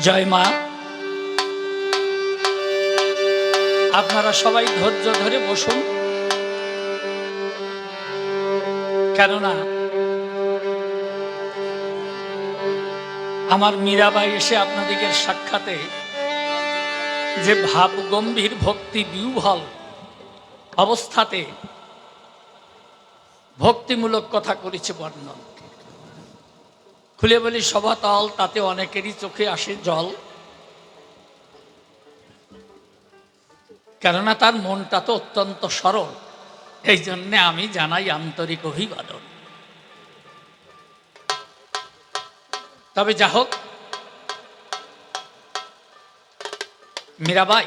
জয় মা। আপনারা সবাই ধৈর্য ধরে বসুন, কেননা আমার মীরাবাই এসে আপনাদের সাক্ষাতে যে ভাব গম্ভীর ভক্তি বিহ্বল অবস্থাতে ভক্তিমূলক কথা করেছে বর্ণন। খুলে বলি সভাতল, তাতে অনেকেরই চোখে আসে জল, কেননা তার মনটা তো অত্যন্ত সরল। এই জন্যে আমি জানাই আন্তরিক অভিবাদন। তবে যা হোক, মীরাবাই,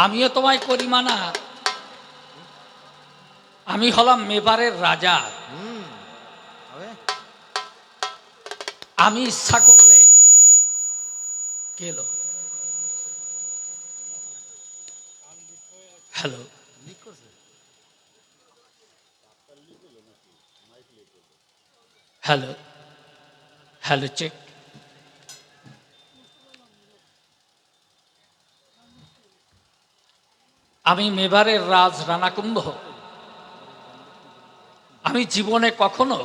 আমিও তোমায় করি মানা। আমি হলাম মেবারের রাজা। আমি ইচ্ছা করলে গেল। Hello hello hello, check. আমি মেবারের রাজ রানাকুম্ভ। আমি জীবনে কখনো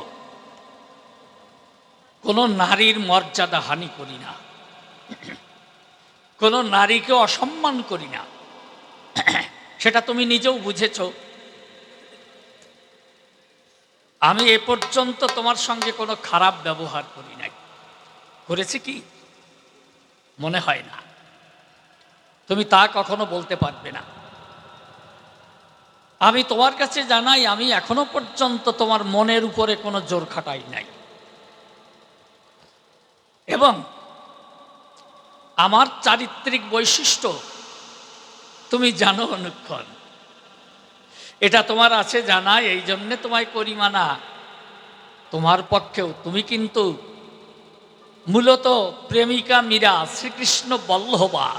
কোনো নারীর মর্যাদা হানি করি না, কোনো নারীকে অসম্মান করি না। সেটা তুমি নিজেও বুঝেছ। আমি এ পর্যন্ত তোমার সঙ্গে কোনো খারাপ ব্যবহার করি নাই। করেছি কি? মনে হয় না। তুমি তা কখনো বলতে পারবে না। আমি তোমার কাছে জানাই, আমি এখনো পর্যন্ত তোমার মনের উপরে কোনো জোর খাটাই নাই। এবং আমার চারিত্রিক বৈশিষ্ট্য তুমি জানো অনুক্ষণ। এটা তোমার আছে জানা, এই জন্যে তোমায় করি মানা। তোমার পক্ষেও তুমি কিন্তু মূলত প্রেমিকা মীরা, শ্রীকৃষ্ণ বল্লভা।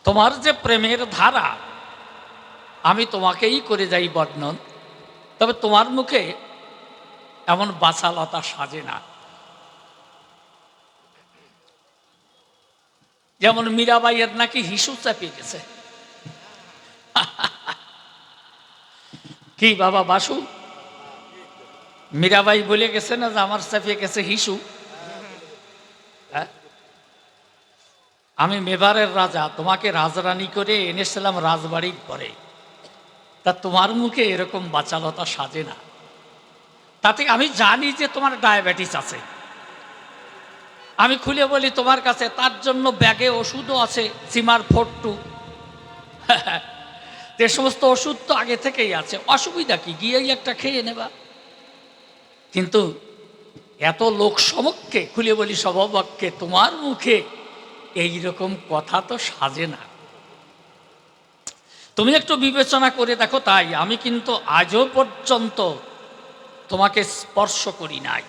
তোমার যে প্রেমের ধারা, আমি তোমাকেই করে যাই বর্ণন। তবে তোমার মুখে এমন বাচালতা সাজে না। যেমন মীরাবাইয়ের নাকি হিসু চাপিয়ে গেছে। কি বাবা বাসু, মীরাবাই বলে গেছে না যে আমার চাপিয়ে গেছে হিসু? হ্যাঁ, আমি মেবারের রাজা, তোমাকে রাজরানী করে এনেছিলাম রাজবাড়ির পরে। তা তোমার মুখে এরকম বাচালতা সাজে না। তাতে আমি জানি যে তোমার ডায়াবেটিস আছে। আমি খুলে বলি তোমার কাছে, তার জন্য ব্যাগে ওষুধও আছে, সিমার 42। যে সমস্ত ওষুধ তো আগে থেকেই আছে, অসুবিধা কি, গিয়েই একটা খেয়ে নেবা। কিন্তু এত লোক সমক্ষে, খুলে বলি সভাপক্ষে, তোমার মুখে এইরকম কথা তো সাজে না। তুমি একটু বিবেচনা করে দেখো। তাই আমি কিন্তু আজও পর্যন্ত তোমাকে স্পর্শ করি নাই,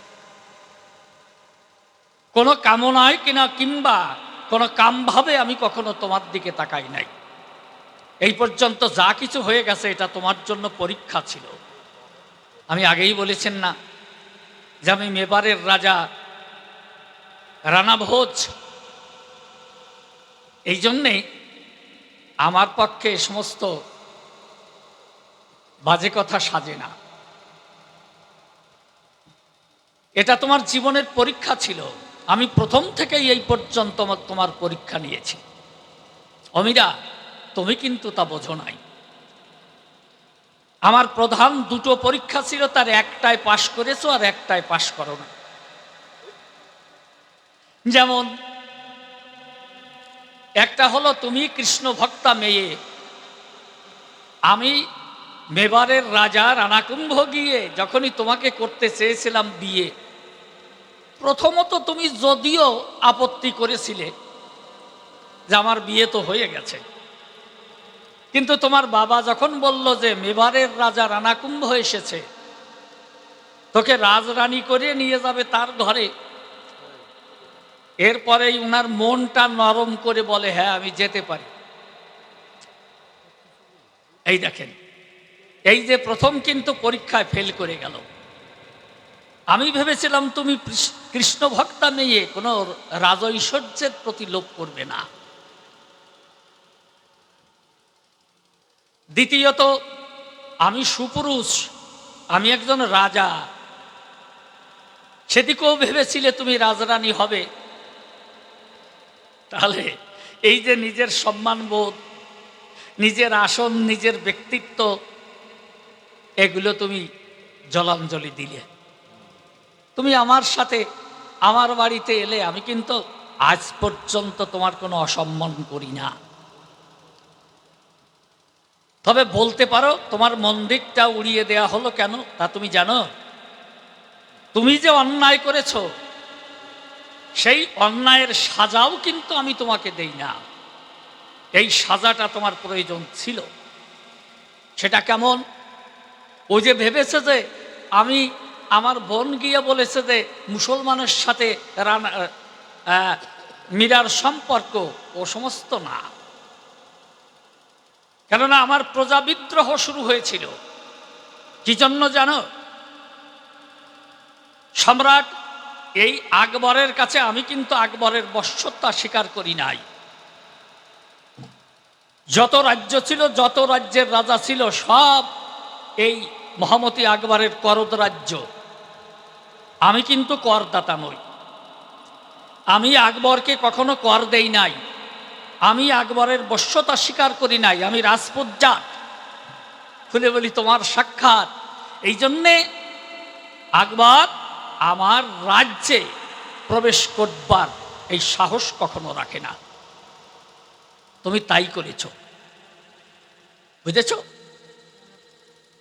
কোনো কামনায় কিনা কিংবা কোনো কামভাবে আমি কখনো তোমার দিকে তাকাই নাই। এই পর্যন্ত যা কিছু হয়ে গেছে, এটা তোমার জন্য পরীক্ষা ছিল। আমি আগেই বলেছেন না যে আমি মেবারের রাজা, রানাভোজ। এই জন্যে আমার পক্ষে সমস্ত বাজে কথা সাজে না। এটা তোমার জীবনের পরীক্ষা ছিল। আমি প্রথম থেকেই এই পর্যন্ত তোমার পরীক্ষা নিয়েছি। অমিরা, তুমি কিন্তু তা বোঝো নাই। আমার প্রধান দুটো পরীক্ষা ছিল, তার একটায় পাশ করেছো আর একটায় পাশ করো না। যেমন একটা হলো তুমি কৃষ্ণ ভক্তা মেয়ে। আমি মেবারের রাজা রানাকুম্ভ গিয়ে যখনই তোমাকে করতে চেয়েছিলাম বিয়ে, প্রথমত তুমি যদিও আপত্তি করেছিলে যে আমার বিয়ে তো হয়ে গেছে, কিন্তু তোমার বাবা যখন বলল যে মেবারের রাজা রানাকুম্ভ এসেছে, তোকে রাজরানী করে নিয়ে যাবে তার ঘরে, এরপরেই উনার মনটা নরম করে বলে হ্যাঁ আমি যেতে পারি। এই দেখেন, এই যে প্রথম কিন্তু পরীক্ষায় ফেল করে গেল। আমি ভেবেছিলাম তুমি কৃষ্ণ ভক্তা মেয়ে, কোনো রাজৈশ্বর্যের প্রতি লোভ করবে না। দ্বিতীয়ত, আমি সুপুরুষ, আমি একজন রাজা, সেদিকেও ভেবেছিলে তুমি রাজরানী হবে। তাহলে এই যে নিজের সম্মানবোধ, নিজের আসন, নিজের ব্যক্তিত্ব, এগুলো তুমি জলাঞ্জলি দিলে। তুমি আমার সাথে আমার বাড়িতে এলে, আমি কিন্তু আজ পর্যন্ত তোমার কোনো অসম্মান করি না। তবে বলতে পারো তোমার মন্দিরটা উড়িয়ে দেয়া হলো কেন, তা তুমি জানো? তুমি যে অন্যায় করেছ, সেই অন্যায়ের সাজাও কিন্তু আমি তোমাকে দেই না। এই সাজাটা তোমার প্রয়োজন ছিল। সেটা কেমন? ও যে ভেবেছে যে আমি, আমার বোন গিয়ে বলেছে যে মুসলমানের সাথে মীরার সম্পর্ক, ও সমস্ত না। কেননা আমার প্রজা বিদ্রোহ শুরু হয়েছিল। কি জন্য জানো? সম্রাট এই আকবরের কাছে আমি কিন্তু আকবরের বশ্যতা স্বীকার করি নাই। যত রাজ্য ছিল, যত রাজ্যের রাজা ছিল, সব এই মহামতি আকবরের করদ রাজ্য। আমি কিন্তু করদাতা নই। আমি আকবরকে কখনো কর দেই নাই। আমি আকবরের বশ্যতা স্বীকার করি নাই। আমি রাজপুত জাত। খুলে বলি তোমার সাক্ষাৎ। এই জন্যে আকবর আমার রাজ্যে প্রবেশ করবার এই সাহস কখনো রাখে না। তুমি তাই করেছ, বুঝেছ?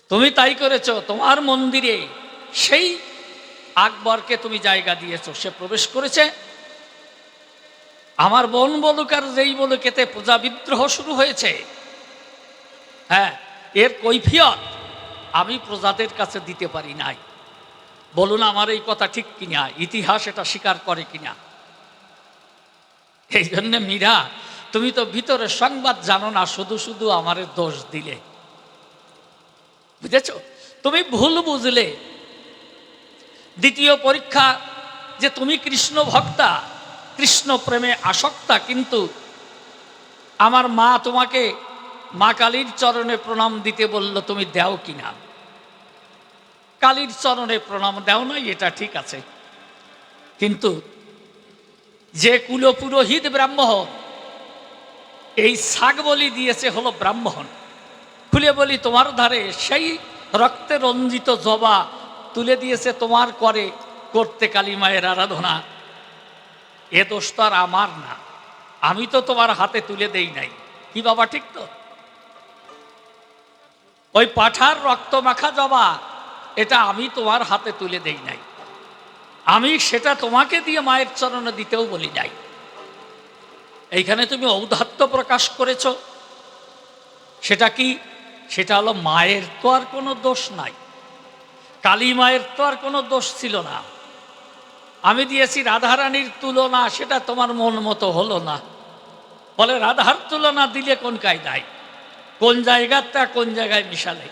তুমি তাই করেছ। তোমার মন্দিরে সেই আকবরকে তুমি জায়গা দিয়েছ। সে প্রবেশ করেছে। আমার বোন বলুক আর যেই বলুক, এতে প্রজা বিদ্রোহ শুরু হয়েছে। হ্যাঁ, এর কৈফিয়ত আমি প্রজাদের কাছে দিতে পারি নাই। বলুন আমার এই কথা ঠিক কিনা, ইতিহাস এটা স্বীকার করে কিনা। এই জন্যে মীরা, তুমি তো ভিতরে সংবাদ জানো না, শুধু শুধু আমারে দোষ দিলে। বুঝেছ? তুমি ভুল বুঝলে। দ্বিতীয় পরীক্ষা যে তুমি কৃষ্ণ ভক্তা, কৃষ্ণ প্রেমে আসক্তা, কিন্তু আমার মা তোমাকে মা কালীর চরণে প্রণাম দিতে বলল, তুমি দাও কিনা? কালীর চরণে প্রণাম দাও নাই, এটা ঠিক আছে, কিন্তু যে কুলপুরোহিত ব্রাহ্মণ এই শাক বলি দিয়েছে হলো ব্রাহ্মণ। খুলে বলি তোমার ধারে সেই রক্তে রঞ্জিত জবা তুলে দিয়েছে তোমার করে করতে কালী মায়ের আরাধনা। এ দোষ তো আর আমার না, আমি তো তোমার হাতে তুলে দেই নাই। কি বাবা, ঠিক তো? ওই পাঠার রক্ত মাখা জবা, এটা আমি তোমার হাতে তুলে দেই নাই। আমি সেটা তোমাকে দিয়ে মায়ের চরণে দিতেও বলি নাই। এইখানে তুমি ঔদাত্য প্রকাশ করেছ। সেটা কি? সেটা হলো মায়ের তো আর কোনো দোষ নাই, কালী মায়ের তো আর কোনো দোষ ছিল না। আমি দিয়েছি রাধারানীর তুলনা, সেটা তোমার মন মতো হলো না। বলে রাধার তুলনা দিলে কোন কায়দায়, কোন জায়গাটা কোন জায়গায় মিশালে।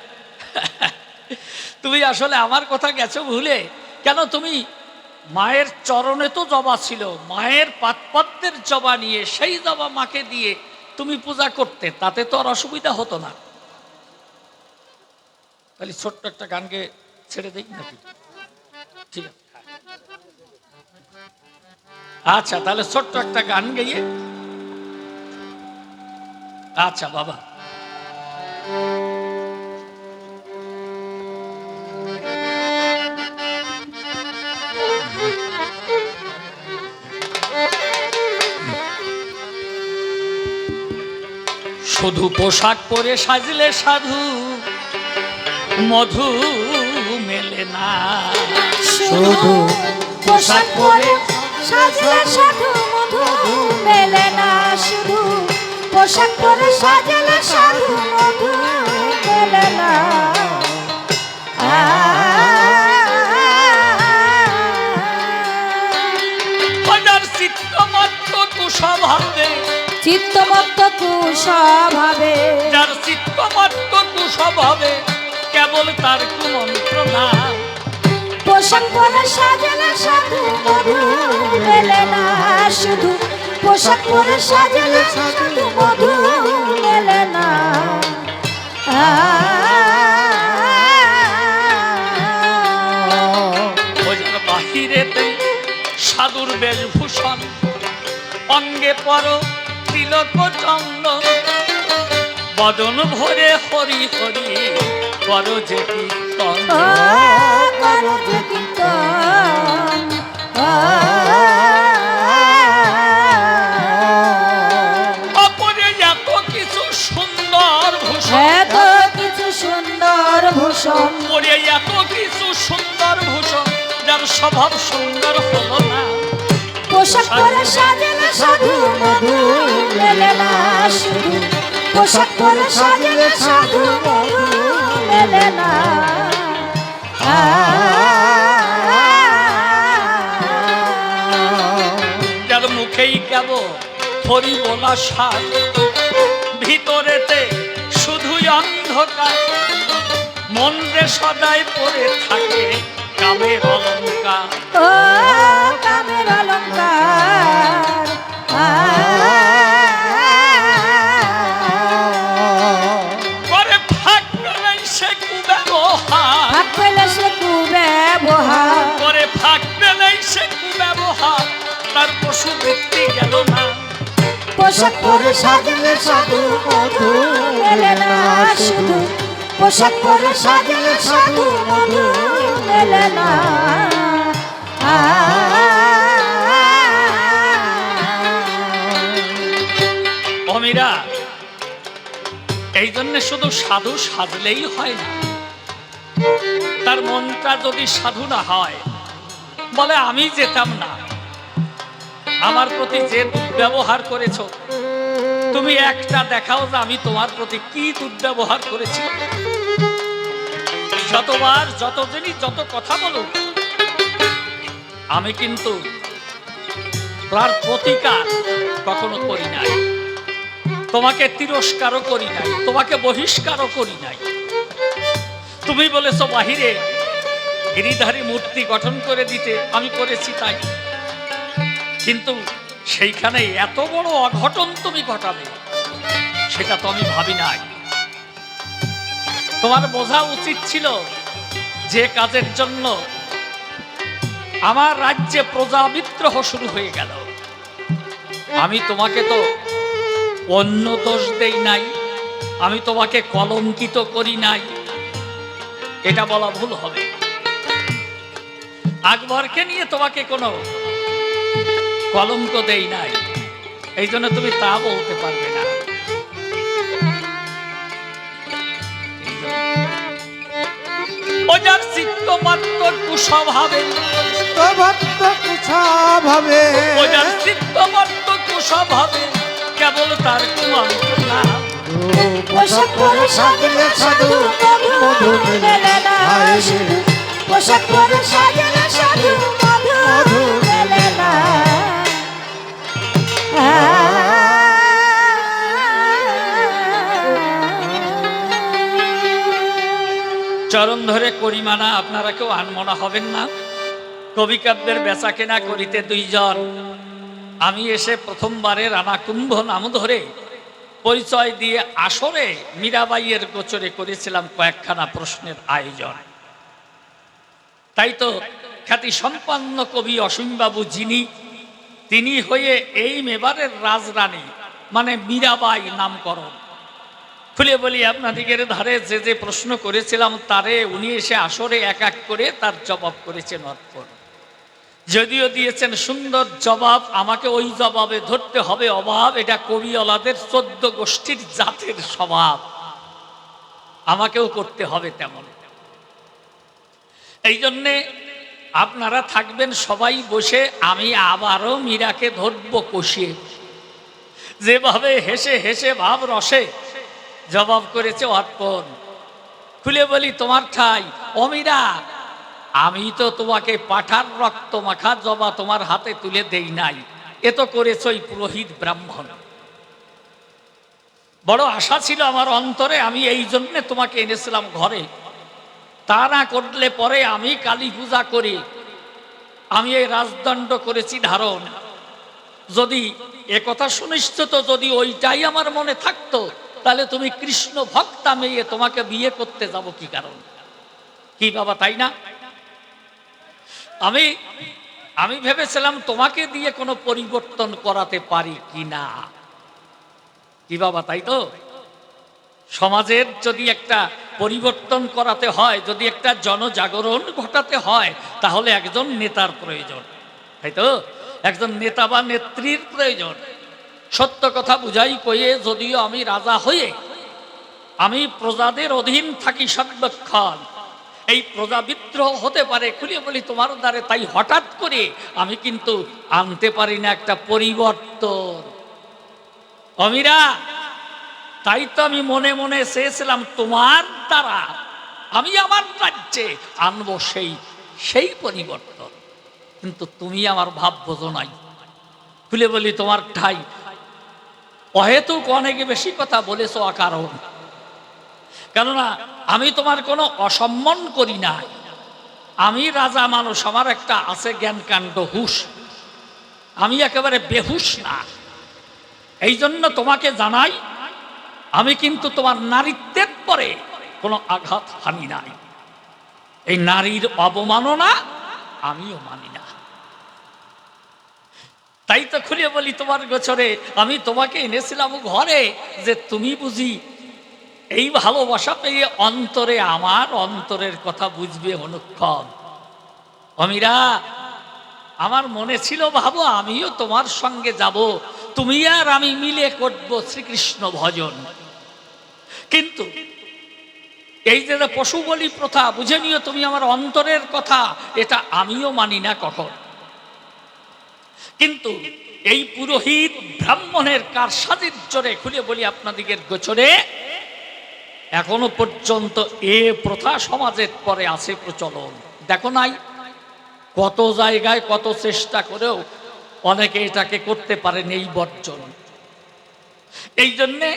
তুমি আসলে আমার কথা গেছো ভুলে। কেন? তুমি মায়ের চরণে তো জবা ছিল, মায়ের পাদপদ্মের জবা নিয়ে সেই জবা মাকে দিয়ে তুমি পূজা করতে, তাতে তো আর অসুবিধা হতো না। তাহলে ছোট্ট একটা গানকে ছেড়ে দিই নাকি? ঠিক আছে, আচ্ছা, তাহলে ছোট্ট একটা গান গেয়ে। আচ্ছা বাবা, শুধু পোশাক পরে সাজলে সাধু মধু মেলে না। শুধু পোশাক পরে সাজলে সাধু মধু মেলে না। শুধু পোশাক পরে সাজলে সাধু মধু মেলে না। চিত্তমত্ত কুস্বভাবে, চিত্তমত্ত কুস্বভাবে, যার চিত্তমত্ত কুস্বভাবে কেবল তার কুমন্ত্র নাম। পোশাক পরে সাজলে সাধু মধু মেলে না শুধু, পোশাক পরে সাজলে সাধু মধু মেলে না। বাহিরেতে সাধুর বেশভূষণ, অঙ্গে পর তিলক চন্দন, বদন ভরে হরি হরি কর যে কীর্তন। করো যে কীর্তন, অপরে এত কিছু সুন্দর ভূষণ, এত কিছু সুন্দর ভূষণ, পরে এত কিছু সুন্দর ভূষণ, যার স্বভাব সুন্দর হলো না। পোশাক পরে সাজলে সাধু মধু মেলে না শুধু, পোশাক পরে সাজলে সাধু মধু মেলে না। যার মুখেই কেবল হরি বলা সার, ভিতরেতে শুধুই অন্ধকার, মন যে সদাই পড়ে থাকে কামের অলঙ্কার। ও কামের অলঙ্কার, করে ফাঁক পেলেই সে কুব্যবহার, ফাঁক পেলে সে কুব্যবহার, করে ফাঁক পেলেই সে কুব্যবহার, তার পশু ব্যক্তি গেল না। পোশাক পরে সাজলে সাধু মধু মেলে না শুধু, পোশাক পরে সাজলে সাধু মধু মেলে না। অমিরা, এই জন্য শুধু সাধু সাজলেই হয় না, তার মনটা যদি সাধু না হয়, বলে আমি যেতাম না। আমার প্রতি যে দুর্ব্যবহার করেছ, তুমি একটা দেখাও যে আমি তোমার প্রতি কি দুর্ব্যবহার করেছি। যতবার যত জিনিস যত কথা বলো, আমি কিন্তু তার প্রতিকার কখনো করি নাই, তোমাকে তিরস্কারও করি নাই, তোমাকে বহিষ্কারও করি নাই। তুমি বলেছো বাহিরে গিরিধারী মূর্তি গঠন করে দিতে, আমি করেছি তাই, কিন্তু সেইখানে এত বড় অঘটন তুমি ঘটাবে সেটা তো আমি ভাবি নাই। তোমার বোঝা উচিত ছিল যে কাজের জন্য আমার রাজ্যে প্রজা বিদ্রোহ শুরু হয়ে গেল, আমি তোমাকে তো অন্য দোষ দেই নাই, আমি তোমাকে কলঙ্কিত করি নাই, এটা বলা ভুল হবে। আকবরকে নিয়ে তোমাকে কোনো কলঙ্ক দেই নাই, এই জন্য তুমি তা বলতে পারবে না। ও যার চিত্ত মাত্র কুস্বভাবে, ও যার চিত্ত মাত্র কুস্বভাবে, কেবল তার কুমন্ত্র নাম। পোশাক পরে সাজলে সাধু মধু মেলে না শুধু, পোশাক পরে সাজলে সাধু মধু মেলে না। চরণ ধরে করিমানা, আপনারা কেউ আনমনা হবেন না। কবি কাব্যের বেচা কেনা করিতে দুইজন, আমি এসে প্রথমবারে রানা কুম্ভ নাম ধরে পরিচয় দিয়ে আসরে মীরাবাইয়ের গোচরে করেছিলাম কয়েকখানা প্রশ্নের আয়োজন। তাই তো খ্যাতি সম্পন্ন কবি অসীমবাবু যিনি, তিনি হয়ে এই মেবারের রাজরানী মানে মীরাবাই নামকরণ। খুলে বলি, আপনাদিকের ধারে যে যে প্রশ্ন করেছিলাম তারে উনি এসে আসরে এক এক করে তার জবাব করেছেন অর্পণ। যদিও দিয়েছেন সুন্দর জবাব, আমাকে ওই জবাবে ধরতে হবে অভাব, এটা কবিওয়ালাদের 14 গোষ্ঠীর জাতের স্বভাব, আমাকেও করতে হবে তেমন। এই জন্যে আপনারা থাকবেন সবাই বসে, আমি আবারও মীরাকে ধরব কষিয়ে, যেভাবে হেসে হেসে ভাব রসে জবাব করেছে অর্পণ। খুলে বলি, তোমার ঠাই অমীরা, আমি তো তোমাকে পাঠার রক্ত মাখা জবা তোমার হাতে তুলে দেই নাই, এ তো করেছ ওই পুরোহিত ব্রাহ্মণ। বড় আশা ছিল আমার অন্তরে, আমি এই জন্যে তোমাকে এনেছিলাম ঘরে, তা না করলে পরে আমি কালী পূজা করি, আমি এই রাজদণ্ড করেছি ধারণ। যদি একথা সুনিশ্চিত যদি ওইটাই আমার মনে থাকতো, তাহলে তুমি কৃষ্ণ ভক্তা মেয়ে, তোমাকে বিয়ে করতে যাব কি কারণ? কি বাবা, তাই না? আমি আমি ভেবেছিলাম তোমাকে দিয়ে কোনো পরিবর্তন করাতে পারি কিনা। কি বাবা, তাই তো? সমাজের যদি একটা পরিবর্তন করাতে হয়, যদি একটা জনজাগরণ ঘটাতে হয়, তাহলে একজন নেতার প্রয়োজন, তাই তো? একজন নেতা বা নেত্রীর প্রয়োজন। সত্য কথা বুঝাই কয়ে যদিও আমি রাজা হয়ে আমি প্রজাদের অধীন থাকি সর্বক্ষণ, এই প্রজা বিদ্রোহ হতে পারে, খুলে বলি তোমার দ্বারে, তাই হঠাৎ করে আমি কিন্তু আনতে পারি না একটা পরিবর্তন। অমিরা, তাই তো আমি মনে মনে চেয়েছিলাম তোমার দ্বারা আমি আমার রাজ্যে আনবো সেই পরিবর্তন, কিন্তু তুমি আমার ভাব বোঝো নাই। খুলে বলি তোমার ঠাই অহেতুক অনেকে বেশি কথা বলেছ অকারণ। কেননা আমি তোমার কোনো অসম্মান করি না, আমি রাজা মানুষ, আমার একটা আছে জ্ঞান কাণ্ড হুশ, আমি একেবারে বেহুশ না। এই জন্য তোমাকে জানাই, আমি কিন্তু তোমার নারীত্বের পরে কোনো আঘাত হানি নাই। এই নারীর অবমাননা আমিও মানি না। তাই তো খুলে বলি তোমার গোচরে আমি তোমাকে এনেছিলাম ঘরে, যে তুমি বুঝি এই ভালোবাসা পেয়ে অন্তরে আমার অন্তরের কথা বুঝবে অনুক্ষণ। অমিরা, আমার মনে ছিল ভাবো আমিও তোমার সঙ্গে যাব, তুমি আর আমি মিলে করব শ্রীকৃষ্ণ ভজন। কিন্তু এই যে পশু বলি প্রথা, বুঝে নিও তুমি আমার অন্তরের কথা, এটা আমিও মানি না কখন। কিন্তু এই পুরোহিত ব্রাহ্মণের কারসাজির জোরে খুলে বলি আপনাদিগের গোচরে এখনো পর্যন্ত এ প্রথা সমাজের পরে আছে প্রচলন। দেখো নাই কত জায়গায় কত চেষ্টা করেও অনেকে এটাকে করতে পারেন এই বর্জন। এই জন্যে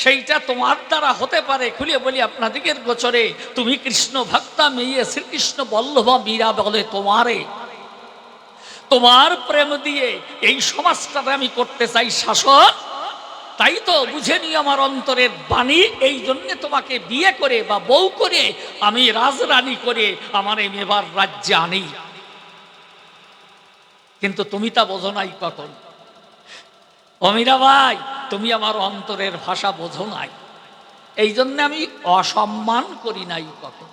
সেইটা তোমার দ্বারা হতে পারে। খুলে বলি আপনাদিগের গোচরে তুমি কৃষ্ণ ভক্তা মেয়ে, শ্রীকৃষ্ণ বল্লভা মীরা বলে তোমারে, তোমার প্রেম দিয়ে এই সমাজটাকে আমি করতে চাই শাসন। তাই তো বুঝে নি আমার অন্তরের বাণী, এই জন্যে তোমাকে বিয়ে করে বা বউ করে আমি রাজরানী করে আমার এই মেবার রাজ্যে আনি। কিন্তু তুমি তা বোঝো নাই কখন। অমিরা ভাই, তুমি আমার অন্তরের ভাষা বোঝো নাই, এই জন্য আমি অসম্মান করি নাই কখন।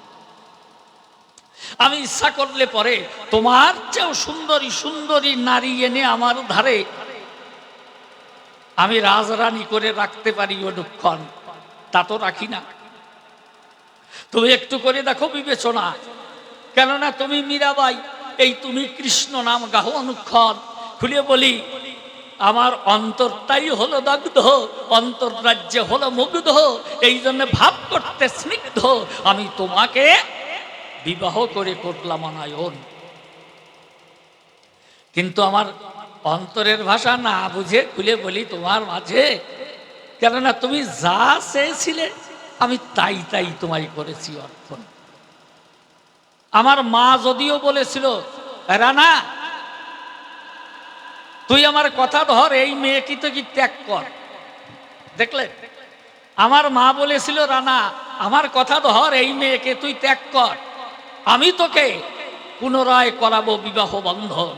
আমি ইচ্ছা করলে পরে তোমার চেয়েও সুন্দরী সুন্দরী নারী এনে আমার ধারে আমি রাজরানী করে রাখতে পারি অনুক্ষণ, তা তো রাখি না। তুমি একটু করে দেখো বিবেচনা, কেননা তুমি মীরাবাই, এই তুমি কৃষ্ণ নাম গাহ অনুক্ষণ। খুলে বলি আমার অন্তরটাই হলো দগ্ধ, অন্তর রাজ্যে হলো মুগ্ধ, এই জন্য ভাব করতে স্নিগ্ধ আমি তোমাকে বিবাহ করে করলাম অনায়ন। কিন্তু আমার অন্তরের ভাষা না বুঝে খুলে বলি তোমার মাঝে, কেননা তুমি যা চেয়েছিলে আমি তাই তাই তোমায় করেছি অর্পণ। আমার মা যদিও বলেছিল রানা তুই আমার কথা ধর, এই মেয়েকে তো কি ত্যাগ কর, দেখলে আমার মা বলেছিল রানা আমার কথা ধর, এই মেয়েকে তুই ত্যাগ কর, আমি তোকে পুনরায় করাবো বিবাহ বন্ধন।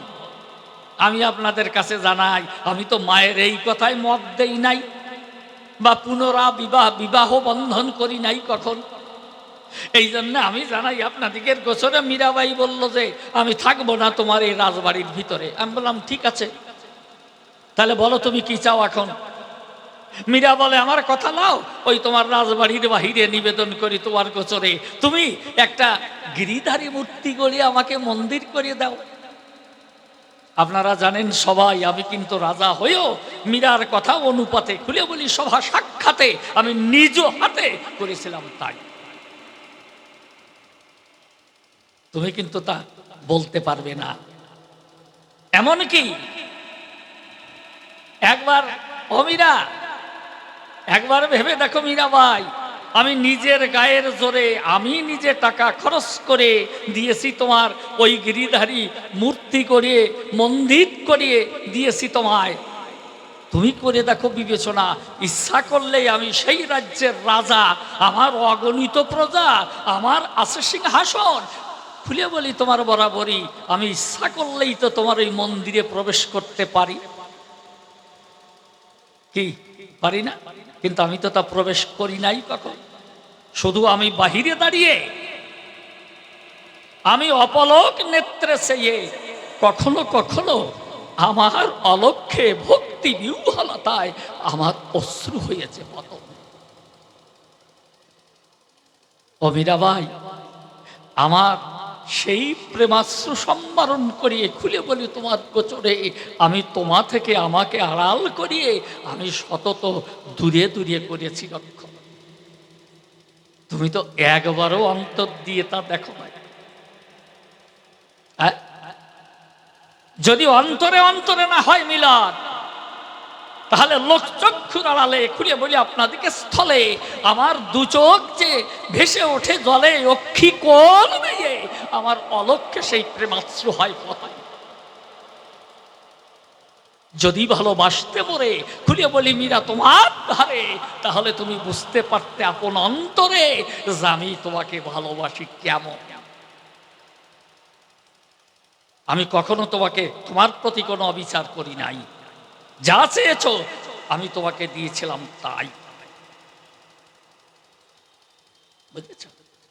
আমি আপনাদের কাছে জানাই আমি তো মায়ের এই কথায় মত দেই নাই বা বিবাহ বন্ধন করি নাই কখন। এই জন্য আমি জানাই আপনাদিগের গোচরে মীরাবাই বলল যে আমি থাকবো না তোমার এই রাজবাড়ির ভিতরে। আমি বললাম ঠিক আছে, তাহলে বলো তুমি কি চাও এখন। মীরা বলে আমার কথা নাও, ওই তোমার রাজবাড়ির বাহিরে নিবেদন করি তোমার গোচরে তুমি একটা গিরিধারী মূর্তি গড়িয়ে আমাকে মন্দির করে দাও। আপনারা জানেন সবাই আমি কিন্তু রাজা হয়েও মীরার কথা অনুপাতে খুলে বলি সভা সাক্ষাতে আমি নিজ হাতে করেছিলাম তাই। তুমি কিন্তু তা বলতে পারবে না। এমনকি একবার অমিরা একবার ভেবে দেখো মীরাবাই, আমি নিজের গায়ের জোরে আমি নিজে টাকা খরচ করে দিয়েছি তোমার ওই গিরিধারী মূর্তি করিয়ে মন্দির করিয়ে দিয়েছি তোমায়। তুমি করে দেখো বিবেচনা, ইচ্ছা করলেই আমি সেই রাজ্যের রাজা, আমার অগণিত প্রজা, আমার আছে সিংহাসন। খুলে বলি তোমার বরাবরই, আমি ইচ্ছা করলেই তো তোমার ওই মন্দিরে প্রবেশ করতে পারি। কি পারি না? কিন্তু আমি তো তা প্রবেশ করি নাই কখন। শুধু আমি বাহিরে দাঁড়িয়ে আমি অপলক নেত্রে চেয়ে কখনো কখনো আমার অলক্ষ্যে ভক্তি বিহ্বলতায় আমার অশ্রু হয়েছে মত। ও মীরাবাই, আমার সেই প্রেমাশ্রু সম্বরণ করিয়ে খুলে বলি তোমার গোচরে, আমি তোমা থেকে আমাকে আড়াল করিয়ে আমি সতত দূরে দূরে করেছি লক্ষ্য। তুমি তো একবারও অন্তর দিয়ে তা দেখো না। যদি অন্তরে অন্তরে না হয় মিলন, তাহলে লোকচক্ষুর আড়ালে খুলে বলি আপনাদেরকে স্থলে আমার দু চোখ যে ভেসে ওঠে জলে অক্ষী কোল বেয়ে, আমার অলক্ষ্যে সেই প্রেমাশ্রু হয় কোথায়। যদি ভালোবাসতে পারে খুলে বলি মীরা তোমার ধারে, তাহলে তুমি বুঝতে পারতে আপন অন্তরে যে আমি তোমাকে ভালোবাসি কেমন। আমি কখনো তোমাকে তোমার প্রতি কোনো অবিচার করি নাই, যা চেয়েছো আমি তোমাকে দিয়েছিলাম তাই। বুঝেছ?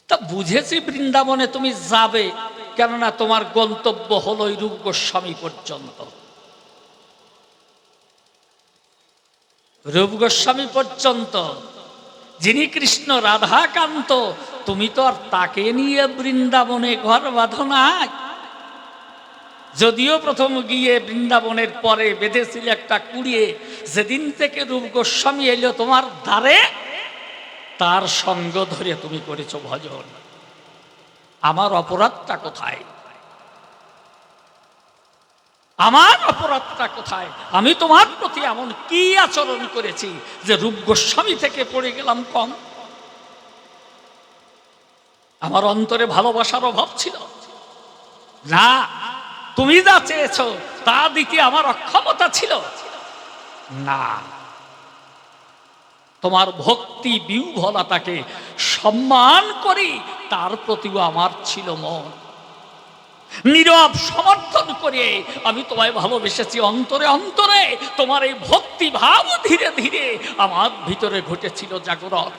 তা বুঝেছি বৃন্দাবনে তুমি যাবে, কেননা তোমার গন্তব্য হলো রূপ গোস্বামী পর্যন্ত। রূপ গোস্বামী পর্যন্ত, যিনি কৃষ্ণ রাধাকান্ত, তুমি তো আর তাকে নিয়ে বৃন্দাবনে ঘর বাঁধো নাই। যদিও প্রথম গিয়ে বৃন্দাবনের পরে বেঁধেছিল একটা কুড়িয়ে, যেদিন থেকে রূপ গোস্বামী এলো তোমার দ্বারে, তার সঙ্গ ধরে তুমি করেছো ভজন। আমার অপরাধটা কোথায়? আমার অপরাধটা কোথায়? আমি তোমার প্রতি এমন কি আচরণ করেছি যে রূপ গোস্বামী থেকে পড়ে গেলাম কম? আমার অন্তরে ভালোবাসার অভাব ছিল না? তুমি যা চেয়েছ তা দিতে আমার অক্ষমতা ছিল না? তোমার ভক্তি বিহ্বলতাকে সম্মান করি, তার প্রতিও আমার ছিল মন। নীরব সমর্থন করে আমি তোমায় ভালোবেসেছি অন্তরে অন্তরে। তোমার এই ভক্তি ভাব ধীরে ধীরে আমার ভিতরে ঘটেছিল জাগরণ।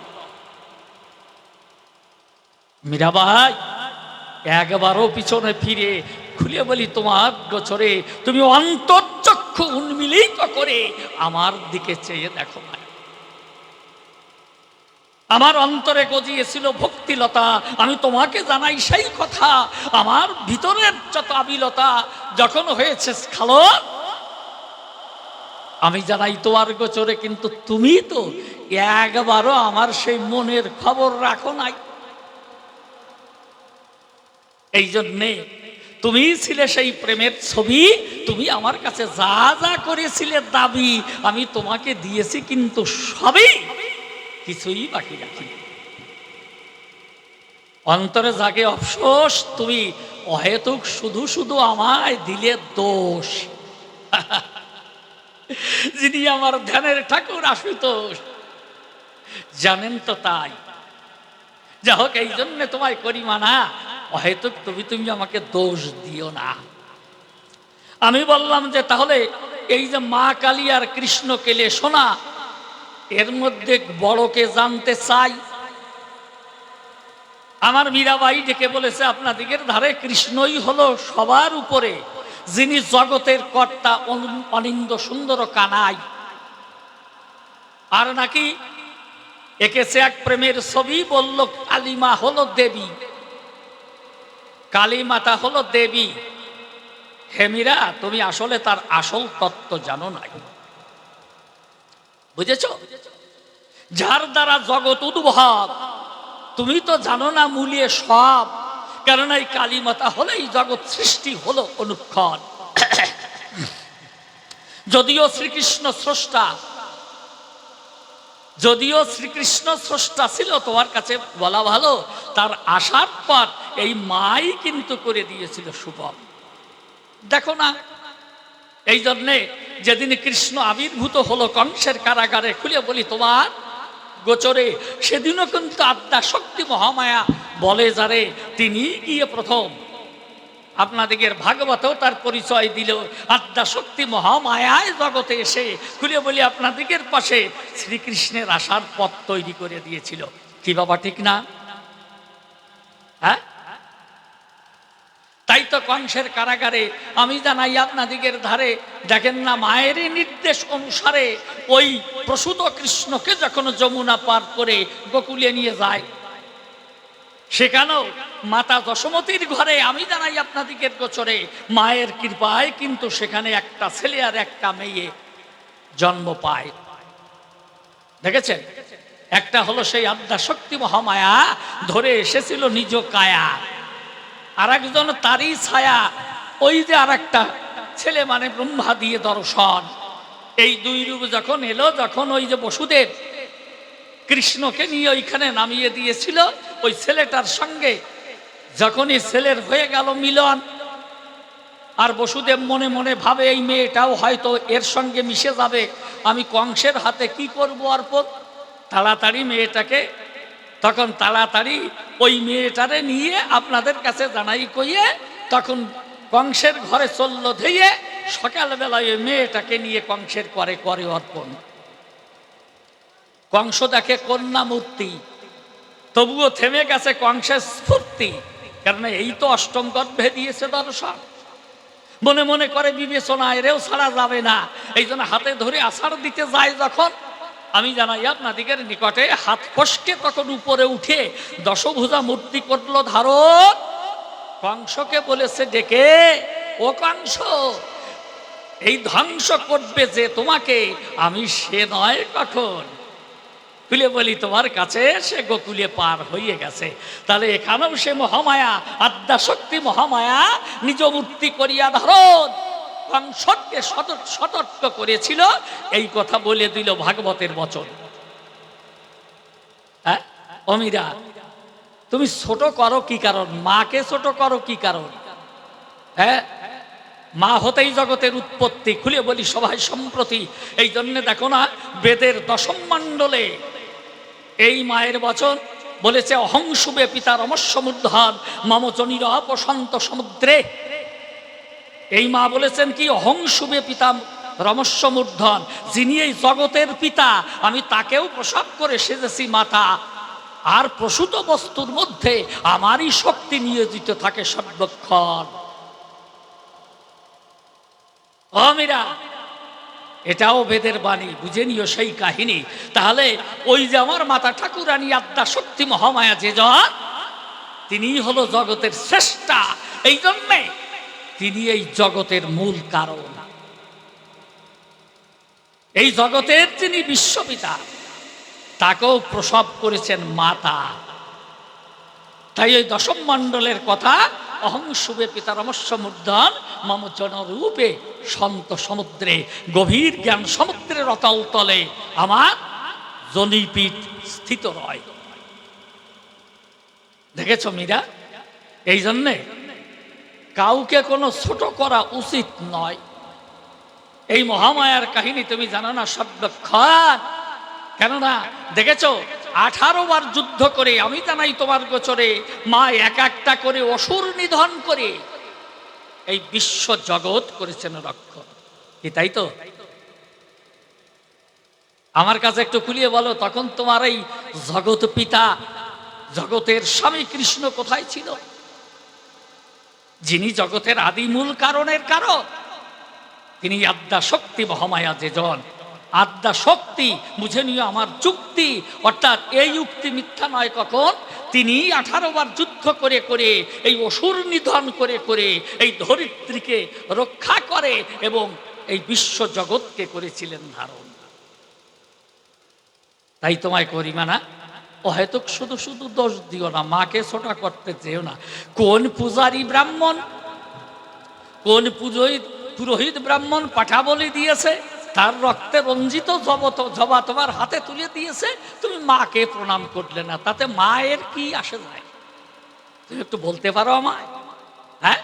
মীরাবাই, একবারও পিছনে ফিরে খুলে বলি তোমার গোচরে তুমি অন্তর্চক্ষু উন্মিলিত করে আমার দিকে চেয়ে দেখো না। আমার অন্তরে গজিয়েছিল ভক্তিলতা, আমি তোমাকে জানাই সেই কথা। আমার ভিতরের যত আবিলতা যখন হয়েছে স্খলন, আমি জানাই তোমার গোচরে, কিন্তু তুমি তো একবারও আমার সেই মনের খবর রাখো নাই। এই জন্যে তুমি ছিলে সেই প্রেমের ছবি। তুমি আমার কাছে যা যা করেছিলে দাবি আমি তোমাকে দিয়েছি, কিন্তু সবই কিছুই বাকি রাখি। অন্তরে জাগে অফসোস, তুমি অহেতুক শুধু শুধু আমায় দিলে দোষ। যিনি আমার ধ্যানের ঠাকুর আশুতোষ জানেন তো তাই। যা হোক, এই জন্য তোমায় করি মানা, অহেতুক তুমি আমাকে দোষ দিও না। আমি বললাম যে তাহলে এই যে মা কালী আর কৃষ্ণ কেলে শোনা, এর মধ্যে বড়কে জানতে চাই। আমার মীরাবাই ডেকে বলেছে আপনাদিগের ধারে কৃষ্ণই হলো সবার উপরে, যিনি জগতের কর্তা, অনিন্দ সুন্দর কানাই। আর নাকি এঁকেছে এক প্রেমের ছবি, বলল কালীমা হলো দেবী, কালী মাতা হলো দেবী। হে মীরা, তুমি আসলে তার আসল তত্ত্ব জানো নাই। বুঝেছ? যার দ্বারা জগৎ উদ্ভব, তুমি তো জানো না মূলে সব। কারণ এই কালী মাতা হলেই জগৎ সৃষ্টি হলো অনুক্ষণ। যদিও শ্রীকৃষ্ণ স্রষ্টা, যদিও শ্রীকৃষ্ণ স্রষ্টা ছিল, তোমার কাছে বলা ভালো, তার আসার পর এই মাই কিন্তু করে দিয়েছিল শুভম। দেখো না, এই জন্যে যেদিন কৃষ্ণ আবির্ভূত হলো কংসের কারাগারে, খুলে বলি তোমার গোচরে, সেদিনও কিন্তু আদ্যা শক্তি মহামায়া বলে যারে, তিনি গিয়ে প্রথম আপনাদিগের ভাগবতেও তার পরিচয় দিল। আদ্যা শক্তি মহামায়ায় জগতে এসে খুলে বলি আপনাদিগের পাশে শ্রীকৃষ্ণের আসার পথ তৈরি করে দিয়েছিল। কি বাবা, ঠিক না? হ্যাঁ, তাই তো কংসের কারাগারে আমি জানাই আপনাদিগের ধারে, দেখেন না, মায়েরই নির্দেশ অনুসারে ওই প্রসূত কৃষ্ণকে যখন যমুনা পার করে গোকুলে নিয়ে যায়, সেখানেও মাতা যশোমতীর ঘরে আমি জানাই আপনাদিগের গোচরে মায়ের কৃপায় কিন্তু সেখানে একটা ছেলে আর একটা মেয়ে জন্ম পায়। দেখেছেন, একটা হলো সেই আদ্যা শক্তি মহামায়া ধরে এসেছিল নিজ কায়া, আর একজন তারই ছায়া, ওই যে আর একটা ছেলে মানে ব্রহ্মা দিয়ে দর্শন। এই দুই রূপ যখন এলো, যখন ওই যে বসুদেব কৃষ্ণকে নিয়ে ওইখানে নামিয়ে দিয়েছিল, ওই ছেলেটার সঙ্গে যখনই ছেলের হয়ে গেল মিলন, আর বসুদেব মনে মনে ভাবে এই মেয়েটাও হয়তো এর সঙ্গে মিশে যাবে, আমি কংসের হাতে কি করবো অর্পণ, তাড়াতাড়ি মেয়েটাকে, তখন তাড়াতাড়ি ওই মেয়েটারে নিয়ে আপনাদের কাছে জানাই কইয়ে তখন কংসের ঘরে চলল ধেয়ে, সকালবেলায় ওই মেয়েটাকে নিয়ে কংসের করে করে অর্পণ। কংস দেখে কন্যা মূর্তি, তবুও থেমে গেছে কংসের স্ফূর্তি, কারণ এই তো অষ্টম গর্ভে দিয়েছে দর্শন। মনে মনে করে বিবেচনা, এরেও ছাড়া যাবে না, এই জন্য হাতে ধরে আছাড় দিতে যায় যখন, আমি জানাই আপনাদিগের নিকটে হাত ফসকে তখন উপরে উঠে দশভুজা মূর্তি করলো ধারণ, কংসকে বলেছে ডেকে, ও কংস, এই ধ্বংস করবে যে তোমাকে, আমি সে নয় কখন, খুলে বলি তোমার কাছে সে গোকুলে পার হয়ে গেছে। তাহলে এখানেও সে মহামায়া, আদ্যা শক্তি মহামায়া নিজ মূর্তি করিয়া ধারণ কংসকে সতর্ক করেছিল, এই কথা বলে দিল ভাগবতের বচন। হ্যাঁ, অমিরা, তুমি ছোট করো কি কারণ, মাকে ছোট করো কি কারণ? হ্যাঁ, মা হতেই জগতের উৎপত্তি, খুলে বলি সবাই সম্প্রতি। এই জন্য দেখো না, বেদের দশম মণ্ডলে এই মায়ের বচন বলেছে, অহং শুভে পিতা রমস্য মূর্ধন মম চনির প্রশান্ত সমুদ্রে। এই মা বলেছেন কি, অহং শুভে পিতা রমস্য মূর্ধন, যিনি এই জগতের পিতা, আমি তাকেও প্রসব করে সেজেছি মাতা, আর প্রসূত বস্তুর মধ্যে আমারই শক্তি নিয়োজিত থাকে সর্বক্ষণ। অমিরা, এটাও বেদের বাণী, বুঝে নিও সেই কাহিনী। তাহলে ওই যে আমার মাতা ঠাকুরানী আদ্যা শক্তি মহামায়া যে জন, তিনি হলো জগতের শ্রেষ্ঠা, এই জন্যে তিনি এই জগতের মূল কারণ, এই জগতের যিনি বিশ্বপিতা, তাকেও প্রসব করেছেন মাতা। তাই এই দশম মণ্ডলের কথা, অহং শুভে পিতা রমস্য মূর্ধন মম জনরূপে সন্ত সমুদ্রে, গভীর জ্ঞান সমুদ্রের অতল তলে আমার জনিপীঠ স্থিত রয়। দেখেছ মীরা, এই জন্যে কাউকে কোনো ছোট করা উচিত নয়। এই মহামায়ার কাহিনী তুমি জানো না সর্বক্ষণ, কেননা দেখেছ 18 বার যুদ্ধ করে, আমি জানাই তোমার গোচরে, মা এক একটা করে অসুর নিধন করে এই বিশ্ব জগৎ করেছেন রক্ষণ। কি তাই তো? আমার কাছে একটু খুলিয়ে বলো, তখন তোমার এই জগৎ পিতা, জগতের স্বামী কৃষ্ণ কোথায় ছিল, যিনি জগতের আদি মূল কারণের কারণ, তিনি আদ্যা শক্তি মহামায়া যে জন। আদ্যা শক্তি বুঝে নিও আমার যুক্তি, অর্থাৎ এই যুক্তি মিথ্যা নয়। কখন তিনি 18 বার যুদ্ধ করে করে এই অসুর নিধন করে করে এই ধরিত্রীকে রক্ষা করে এবং এই বিশ্ব জগৎকে করেছিলেন ধারণ। তাই তোমায় করি মানা, অহেতুক শুধু শুধু দোষ দিও না, মাকে ছোটা করতে চেও না। কোন পূজারী ব্রাহ্মণ, কোন পুরোহিত ব্রাহ্মণ পাঠা বলি দিয়েছে, তার রক্তে রঞ্জিত জবা তোমার হাতে তুলে দিয়েছে, তুমি মাকে প্রণাম করলে না, তাতে মায়ের কি আসে যায়? তুমি একটু বলতে পারো আমায়? হ্যাঁ,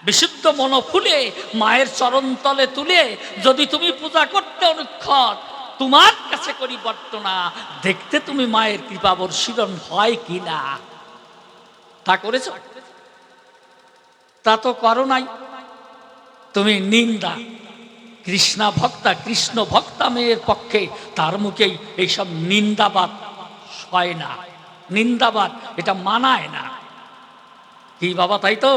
বিশুদ্ধ মনোফুলে মায়ের চরণ তলে তুলে যদি তুমি পূজা করতে অনুক্ষণ, তোমার কাছে করি বর্তনা, দেখতে তুমি মায়ের কৃপা বর্ষিরণ হয় কি না। তা করেছ? তা তো করো নাই। তুমি নিন্দা, কৃষ্ণা ভক্তা, কৃষ্ণ ভক্তা মেয়ের পক্ষে তার মুখেই এইসব নিন্দাবাদ হয় না, নিন্দাবাদ এটা মানায় না। কি বাবা, তাই তো?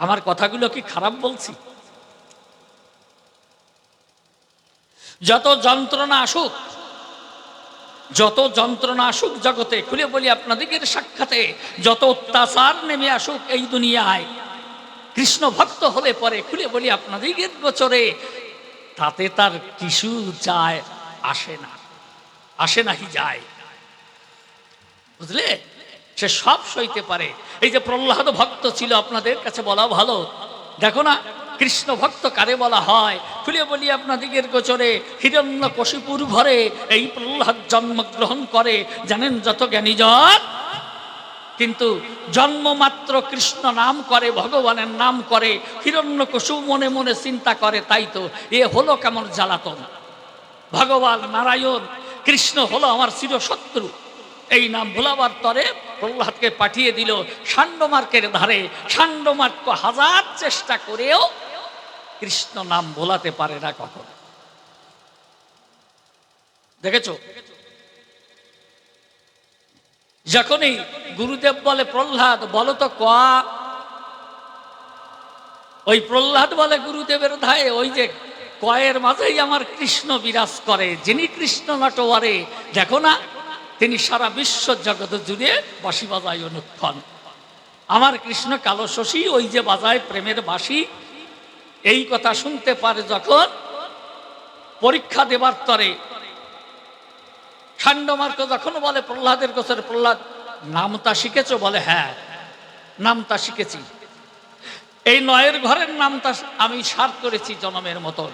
আমার কথাগুলো কি খারাপ বলছি? যত যন্ত্রণা আসুক, যত যন্ত্রণা আসুক জগতে, খুলে বলি আপনাদের সাক্ষাতে, যত অত্যাচার নেমে আসুক এই দুনিয়ায়, কৃষ্ণ ভক্ত হলে পরে খুলে বলি আপনাদের গোচরে, তাতে তার কিছু যায় আসে না, আসে নাহি যায়। বুঝলে? সে সব সইতে পারে। এই যে প্রহ্লাদ ভক্ত ছিল, আপনাদের কাছে বলা ভালো, দেখো না কৃষ্ণ ভক্ত কারে বলা হয়? খুলে বলি আপনাদিগের গোচরে, হিরণ্যকশিপুর ঘরে এই প্রহ্লাদ জন্মগ্রহণ করে। জানেন যত জ্ঞানীজন, কিন্তু জন্মমাত্র কৃষ্ণ নাম করে, ভগবানের নাম করে, হিরণ্যকশিপু মনে মনে চিন্তা করে, তাই তো এ হলো কেমন জ্বালাতন। ভগবান নারায়ণ কৃষ্ণ হলো আমার চিরশত্রু, এই নাম ভোলাবার তরে প্রহ্লাদকে পাঠিয়ে দিল ষাণ্ডমার্কের ধারে। ষাণ্ডমার্ক হাজার চেষ্টা করেও কৃষ্ণ নাম ভোলাতে পারে না কখনো। দেখেছো? যখনই গুরুদেব বলে প্রহ্লাদ বলো তো ক, ওই প্রহ্লাদ বলে গুরুদেবের ধায়ে, ওই যে কয়ের মাঝেই আমার কৃষ্ণ বিরাজ করে, যিনি কৃষ্ণ নটওয়ারে। দেখো না, তিনি সারা বিশ্ব জগৎ জুড়ে বাঁশি বাজায় অনুক্ষণ। আমার কৃষ্ণ কালো শশী ওই যে বাজায় প্রেমের বাঁশি। এই কথা শুনতে পারে যখন পরীক্ষা দেবার তরে ষাণ্ডমার্ক যখন বলে প্রহ্লাদের গোচরে, প্রহ্লাদ নামটা শিখেছো? বলে হ্যাঁ, নামটা শিখেছি। এই নয়ের ঘরের নামটা আমি সার করেছি জনমের মতন।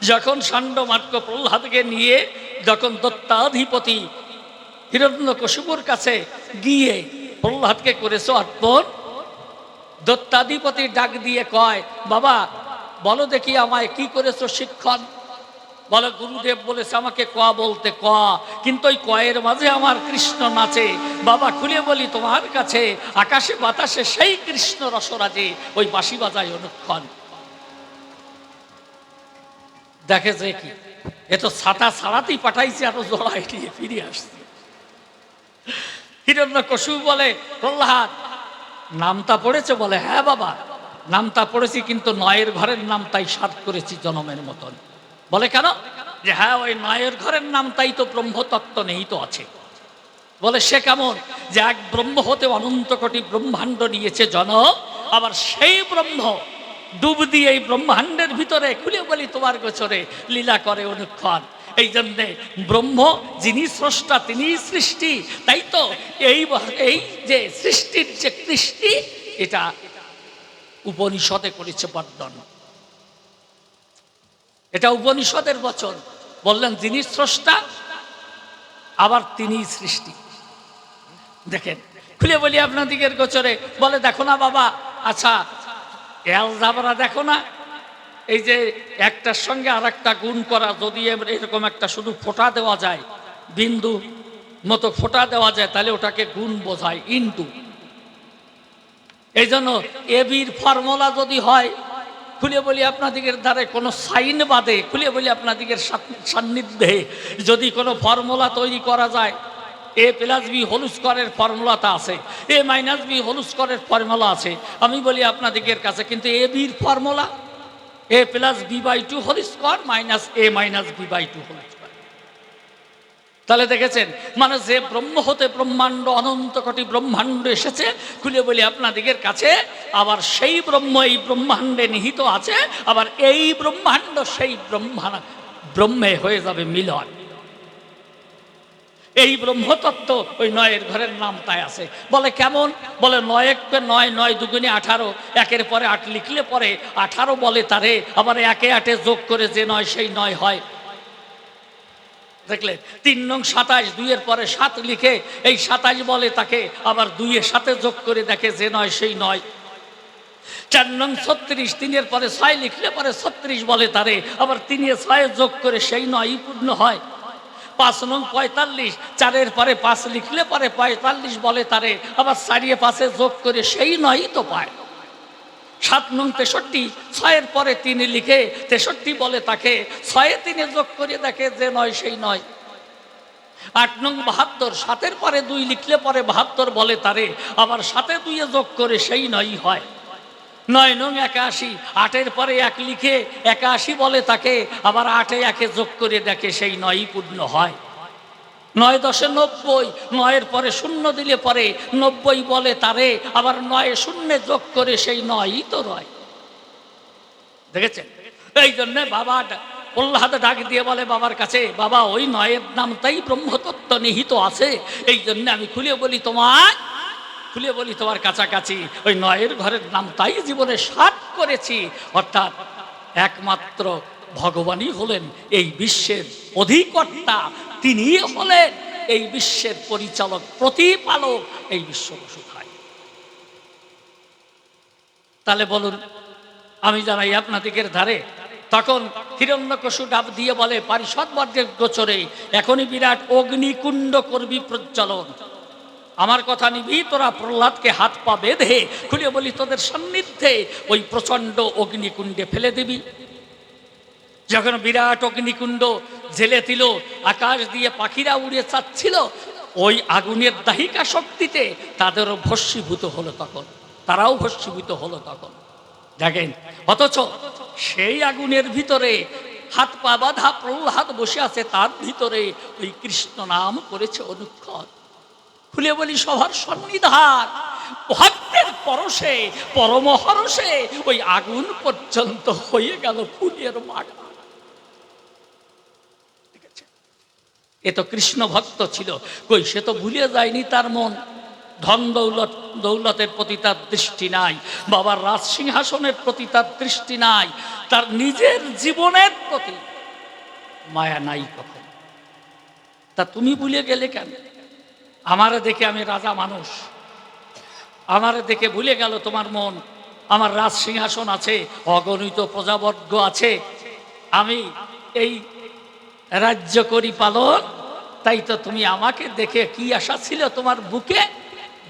যখন ষাণ্ডমার্ক প্রহ্লাদকে নিয়ে যখন দত্তাধিপতি হিরণ্যকশিপুর কাছে গিয়ে প্রহ্লাদকে করেছো অর্পণ, দত্তাধিপতি ডাক দিয়ে কয়, বাবা বলো দেখি আমায় কি করেছো শিক্ষণ। বলে গুরুদেব বলেছে আমাকে ক বলতে, ক, কিন্তু ওই কয়ের মাঝে আমার কৃষ্ণ নাচে। বাবা খুলে বলি তোমার কাছে, আকাশে বাতাসে সেই কৃষ্ণ রসরাজে ওই বাঁশি বাজায় অনুক্ষণ। দেখে যে কি, এ তো ছাতা ছাড়াতেই পাঠাইছে, আরো জড়াই নিয়ে ফিরে আসছে। হিরণ্যকশিপু বলে, প্রহ্লাদ নামটা পড়েছে? বলে হ্যাঁ বাবা, নামটা পড়েছি, কিন্তু নয়ের ঘরের নামটাই সাত করেছি জনমের মতন। বলে কেন? যে হ্যাঁ, ওই নয়ের ঘরের নামটাই তো ব্রহ্মতত্ত্ব নেই তো আছে। বলে সে কেমন? যে এক ব্রহ্ম হতে অনন্ত কোটি ব্রহ্মাণ্ড নিয়েছে জনম, আবার সেই ব্রহ্ম ডুব দিয়ে এই ব্রহ্মাণ্ডের ভিতরে খুলে বলি তোমার গোচরে লীলা করে অনুক্ষণ। এই জন্যে ব্রহ্ম যিনি স্রষ্টা তিনি সৃষ্টি। তাই তো এই যে সৃষ্টির যে কৃষ্টি, এটা উপনিষদে করেছে বর্ণন। এটা উপনিষদের বচন। বললেন যিনি স্রষ্টা, আবার তিনি সৃষ্টি। দেখেন খুলে বলি আপনাদিগের গোচরে, বলে দেখো না বাবা, আচ্ছা এলজাবরা দেখো না, এই যে একটার সঙ্গে আর একটা গুণ করা, যদি এরকম একটা শুধু ফোঁটা দেওয়া যায়, বিন্দু মতো ফোঁটা দেওয়া যায়, তাহলে ওটাকে গুণ বোঝায়, ইনটু। এই জন্য এবির ফর্মুলা যদি হয়, খুলে বলি আপনাদিগের দ্বারা কোনো সাইন বাদে, খুলে বলি আপনাদিগের সান্নিধ্যে যদি কোনো ফর্মুলা তৈরি করা যায়, এ প্লাস বি হোল স্কোয়ারের ফর্মুলাটা আছে, এ মাইনাস বি হোল স্কোয়ারের ফর্মুলা আছে, আমি বলি আপনাদিগের কাছে, কিন্তু এ বির formula A plus B by two whole square minus A minus B by two whole square. তাহলে দেখেছেন, মানে যে ব্রহ্ম হতে ব্রহ্মাণ্ড অনন্ত কোটি ব্রহ্মাণ্ড এসেছে, খুলে বলি আপনাদিগের কাছে, আবার সেই ব্রহ্ম এই ব্রহ্মাণ্ডে নিহিত আছে, আবার এই ব্রহ্মাণ্ড সেই ব্রহ্মে হয়ে যাবে মিলন। এই ব্রহ্মতত্ত্ব ওই নয়ের ঘরের নামটায় আছে। বলে কেমন? বলে নয়কে নয়, নয় দুগুণে 18, একের পরে 8 লিখলে পরে 18 বলে তারে, আবার একে 8 যোগ করে যে নয় সেই নয় হয়। দেখলে 3 নং 27, 2-এর পরে 7 লিখে এই 27 বলে তাকে, আবার 2-এর সাথে যোগ করে দেখে যে নয় সেই নয়। 4 নং 36, 3-এর পরে 6 লিখলে পরে 36 বলে তারে, আবার 3-এ 6 যোগ করে সেই নয়ই পূর্ণ হয়। 5 নং 45, 4-এর পরে 5 লিখলে পরে 45 বলে তারে, আবার 4-এ 5-এ যোগ করে সেই নয়ই তো পায়। 7 নং 63, 6-এর পরে 3 লিখে 63 বলে তাকে, 6-এ 3-এ যোগ করে দেখে যে নয় সেই নয়। 8 নং 72, 7-এর পরে 2 লিখলে পরে 72 বলে তারে, আবার 7-এ 2-এ যোগ করে সেই নয়ই হয়। 9 নং 81, 8-এর পরে 1 লিখে 81 বলে তাকে, আবার 8-এ 1-এ যোগ করে দেখে সেই নয়ই পূর্ণ হয়। 9 10 90, 9-এর পরে 0 দিলে পরে 90 বলে তারে, আবার 9-এ 0 যোগ করে সেই নয়ই তো রয়। দেখেছেন? এই জন্য বাবা প্রহ্লাদ ডাক দিয়ে বলে বাবার কাছে, বাবা ওই 9-এর নামটাই ব্রহ্মতত্ত্ব নিহিত আছে, এই জন্য আমি খুলে বলি তোমার কাছাকাছি ওই 9-এর ঘরের নামটাই জীবনে সাত করেছি। অর্থাৎ একমাত্র ভগবানই হলেন এই বিশ্বের অধিকর্তা, তিনি হলেন এই বিশ্বের পরিচালক, প্রতিপালক, এই বিশ্ব বসুধায়। তাহলে বলুন, আমি জানাই আপনাদিকের ধারে তখন হিরণ্যকশু ডাব দিয়ে বলে, পারিষদ বর্গের গোচরে এখনই বিরাট অগ্নিকুণ্ড করবি প্রজ্বলন। আমার কথা নিবি, তোরা প্রহ্লাদকে হাত পা বেঁধে খুলে বলি তোদের সান্নিধ্যে ওই প্রচণ্ড অগ্নিকুণ্ডে ফেলে দিবি। যখন বিরাট অগ্নিকুণ্ড জেলে দিল, আকাশ দিয়ে পাখিরা উড়ে চাচ্ছিল, ওই আগুনের দাহিকা শক্তিতে তাদেরও ভস্মীভূত হলো তখন, তারাও ভস্মীভূত হলো তখন। দেখেন, অথচ সেই আগুনের ভিতরে হাত পা বাঁধা প্রহ্লাদ বসে আছে, তার ভিতরে ওই কৃষ্ণ নাম করেছে অনুক্ষণ। খুলে বলি সভার সন্নিধান, ভক্তের পরশে পরমহরসে ওই আগুন পর্যন্ত হয়ে গেল ফুলের মালা। এ তো কৃষ্ণ ভক্ত ছিল, কই সে তো ভুলে যায়নি তার মন। ধন দৌলতের প্রতি তার দৃষ্টি নাই, বাবার রাজ সিংহাসনের প্রতি তার দৃষ্টি নাই, তার নিজের জীবনের প্রতি মায়া নাই কখন। তা তুমি ভুলে গেলে কেন? আমারে দেখে আমি রাজা মানুষ, আমারে দেখে ভুলে গেল তোমার মন। আমার রাজ সিংহাসন আছে, অগণিত প্রজাবর্গ আছে, আমি এই রাজ্য করি পালন, তাই তো তুমি আমাকে দেখে কি আশা ছিল তোমার বুকে,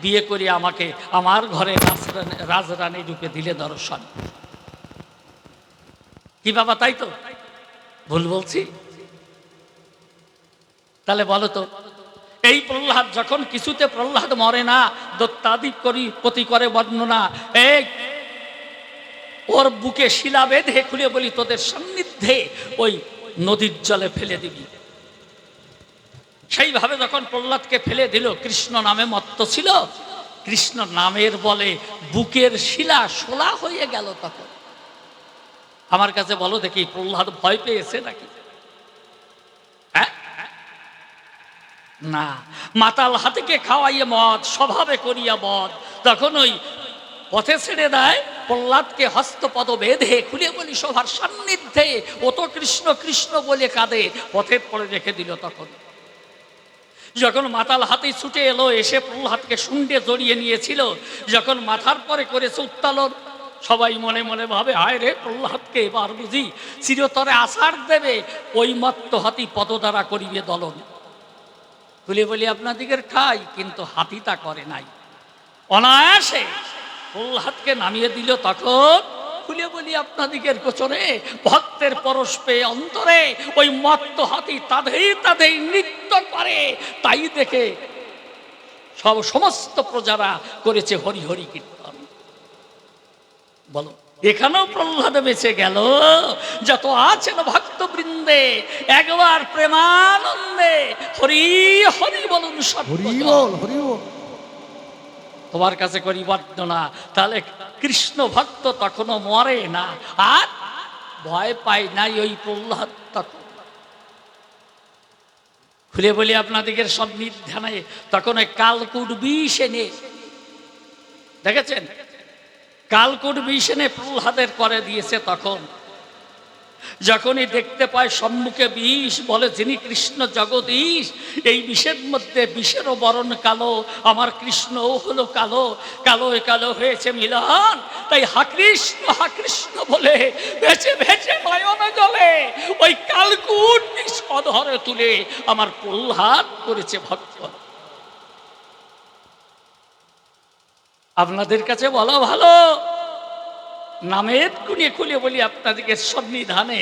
বিয়ে করে আমাকে আমার ঘরে রাজরানী রূপে দিলে দর্শন। কি বাবা, তাই তো? ভুল বলছি? তাহলে বলো তো, এই প্রহ্লাদ যখন কিছুতে প্রহ্লাদ মরে না, দত্তাদি করি পতি করে বর্ণনা, এই ওর বুকে শিলা বেঁধে খুলে বলি তোদের সান্নিধ্যে ওই নদীর জলে ফেলে দিবি। সেইভাবে যখন প্রহ্লাদকে ফেলে দিল, কৃষ্ণ নামে মত্ত ছিল, কৃষ্ণ নামের বলে বুকের শিলা শোলা হয়ে গেল। তখন আমার কাছে বলো দেখি, প্রহ্লাদ ভয় পেয়েছে নাকি? না, মাতাল হাতিকে খাওয়াইয়ে মদ, স্বভাবে করিয়া বধ, তখন ওই পথে ছেড়ে দেয় প্রহ্লাদকে হস্তপদ বেঁধে খুলে বলি সভার সান্নিধ্যে। ও তো কৃষ্ণ কৃষ্ণ বলে কাঁদে, পথে পড়ে রেখে দিল। তখন যখন মাতাল হাতি ছুটে এলো, এসে প্রহ্লাদকে শুন্ডে জড়িয়ে নিয়েছিল, যখন মাথার পরে করেছে উত্তালন, সবাই মনে মনে ভাবে, হায় রে প্রহ্লাদকে এবার বুঝি চিরতরে আছাড় দেবে, ওই মত্ত হাতি পদদ্বারা করিবে দলন। খুলে বলি আপনাদিকের ঠাই, কিন্তু হাতি তা করে নাই, অনায়াসে প্রহ্লাদকে নামিয়ে দিল। তখন খুলে বলি আপনাদিকের গোচরে ভক্তের পরশ পেয়ে অন্তরে ওই মত্ত হাতি তাদেই নৃত্য করে, তাই দেখে সমস্ত প্রজারা করেছে হরি হরি কীর্তন। বলো, এখানেও প্রহ্লাদ বেঁচে গেল। যত আছেন ভক্তবৃন্দে একবার প্রেমানন্দে হরি হরি বলুন। তোমার কাছে করি বর্ণনা, তাহলে কৃষ্ণ ভক্ত তখনও মরে না, আর ভয় পায় নাই ওই প্রহ্লাদ। তখন খুলে বলি আপনাদের সন্নিধানে তখন ওই কালকুট বিষ এনে, দেখেছেন, কালকুট বিষ এনে প্রহ্লাদের করে দিয়েছে। তখন যখনই দেখতে পায় সম্মুখে বিষ, বলে যিনি কৃষ্ণ জগদীশ, এই বিষের মধ্যে বিষেরও বরণ কালো, আমার কৃষ্ণও হলো কালো, কালো কালো হয়েছে মিলন, তাই হা কৃষ্ণ বলে ভেসে ভেসে নয়ন জলে ওই কালকুট বিষ অধরে তুলে আমার প্রহ্লাদ করেছে ভক্ত। আপনাদের কাছে বলা ভালো, নামের গুণে খুলে বলি আপনাদেরকে সন্নিধানে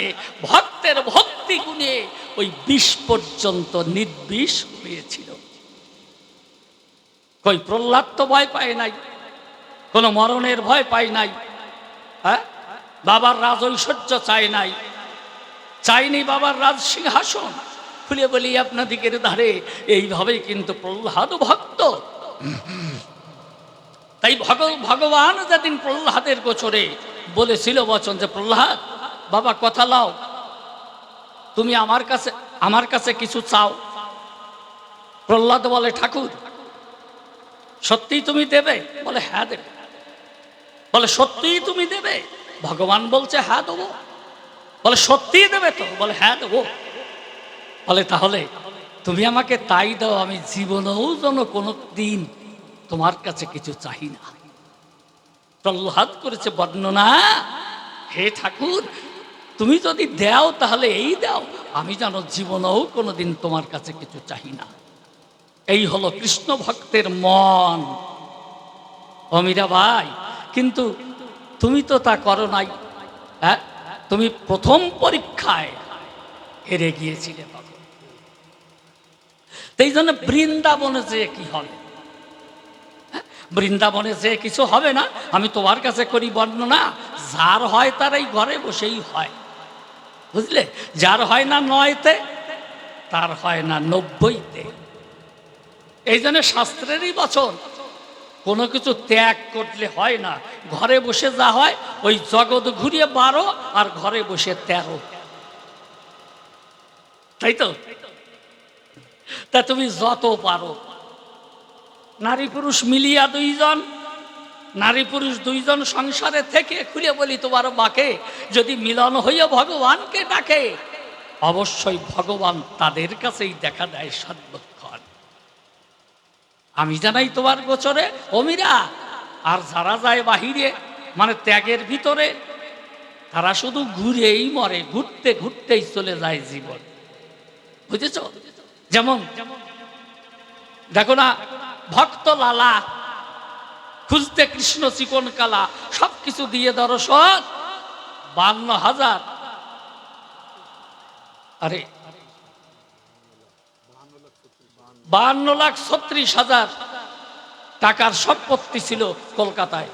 ভক্তের ভক্তি গুণে ওই বিষ পর্যন্ত নির্বিষ হয়েছিল। কই প্রহ্লাদ তো ভয় পায় নাই, কোনো মরণের ভয় পায় নাই, হ্যাঁ, বাবার রাজ ঐশ্বর্য চায় নাই, চাইনি বাবার রাজ সিংহাসন। খুলে বলি আপনাদিকের ধারে এইভাবেই কিন্তু প্রহ্লাদ ভক্ত। তাই ভগবান যেদিন প্রহ্লাদের গোচরে বলেছিল বচন যে প্রহ্লাদ বাবা কথা লাও, তুমি আমার কাছে কিছু চাও। প্রহ্লাদ বলে ঠাকুর সত্যিই তুমি দেবে? বলে হ্যাঁ দেবে। বলে সত্যিই তুমি দেবে? ভগবান বলছে হ্যাঁ দেবো। বলে সত্যিই দেবে তো? বলে হ্যাঁ দেবো। বলে তাহলে তুমি আমাকে তাই দাও, আমি জীবনেও যেন কোনো দিন তোমার কাছে কিছু চাই না। প্রহ্লাদ করেছে বর্ণনা, হে ঠাকুর তুমি যদি দাও তাহলে এই দাও, আমি যেন জীবনেও কোনোদিন তোমার কাছে কিছু চাই না। এই হলো কৃষ্ণ ভক্তের মন। অমিরা ভাই, কিন্তু তুমি তো তা করো নাই। হ্যাঁ, তুমি প্রথম পরীক্ষায় হেরে গিয়েছিলে। এই জন্য বৃন্দাবনে যে কি হবে, বৃন্দাবনে যে কিছু হবে না, আমি তোমার কাছে করি বর্ণনা। যার হয় তার এই ঘরে বসেই হয়, বুঝলে? যার হয় না 9তে, তার হয় না 90তে। এই জন্য শাস্ত্রেরই বচন, কোনো কিছু ত্যাগ করলে হয় না। ঘরে বসে যা হয়, ওই জগৎ ঘুরিয়ে 12 আর ঘরে বসে 13, তাই তো? তা তুমি যত পারো, নারী পুরুষ মিলিয়া 2 জন, নারী পুরুষ 2 জন সংসারে থেকে খুলে বলি তোমার বাকে যদি মিলন হইয়া ভগবানকে ডাকে, অবশ্যই ভগবান তাদের কাছেই দেখা দেয় সর্বক্ষণ। আমি জানাই তোমার গোচরে অমিরা। আর যারা যায় বাহিরে, মানে ত্যাগের ভিতরে, তারা শুধু ঘুরেই মরে, ঘুরতে ঘুরতেই চলে যায় জীবন, বুঝেছ? যেমন দেখো না, ভক্ত লালা খুঁজতে কৃষ্ণ চিকন কালা, সবকিছু দিয়ে দর্শন 52,000, আরে 52,36,000 টাকার সম্পত্তি ছিল কলকাতায়।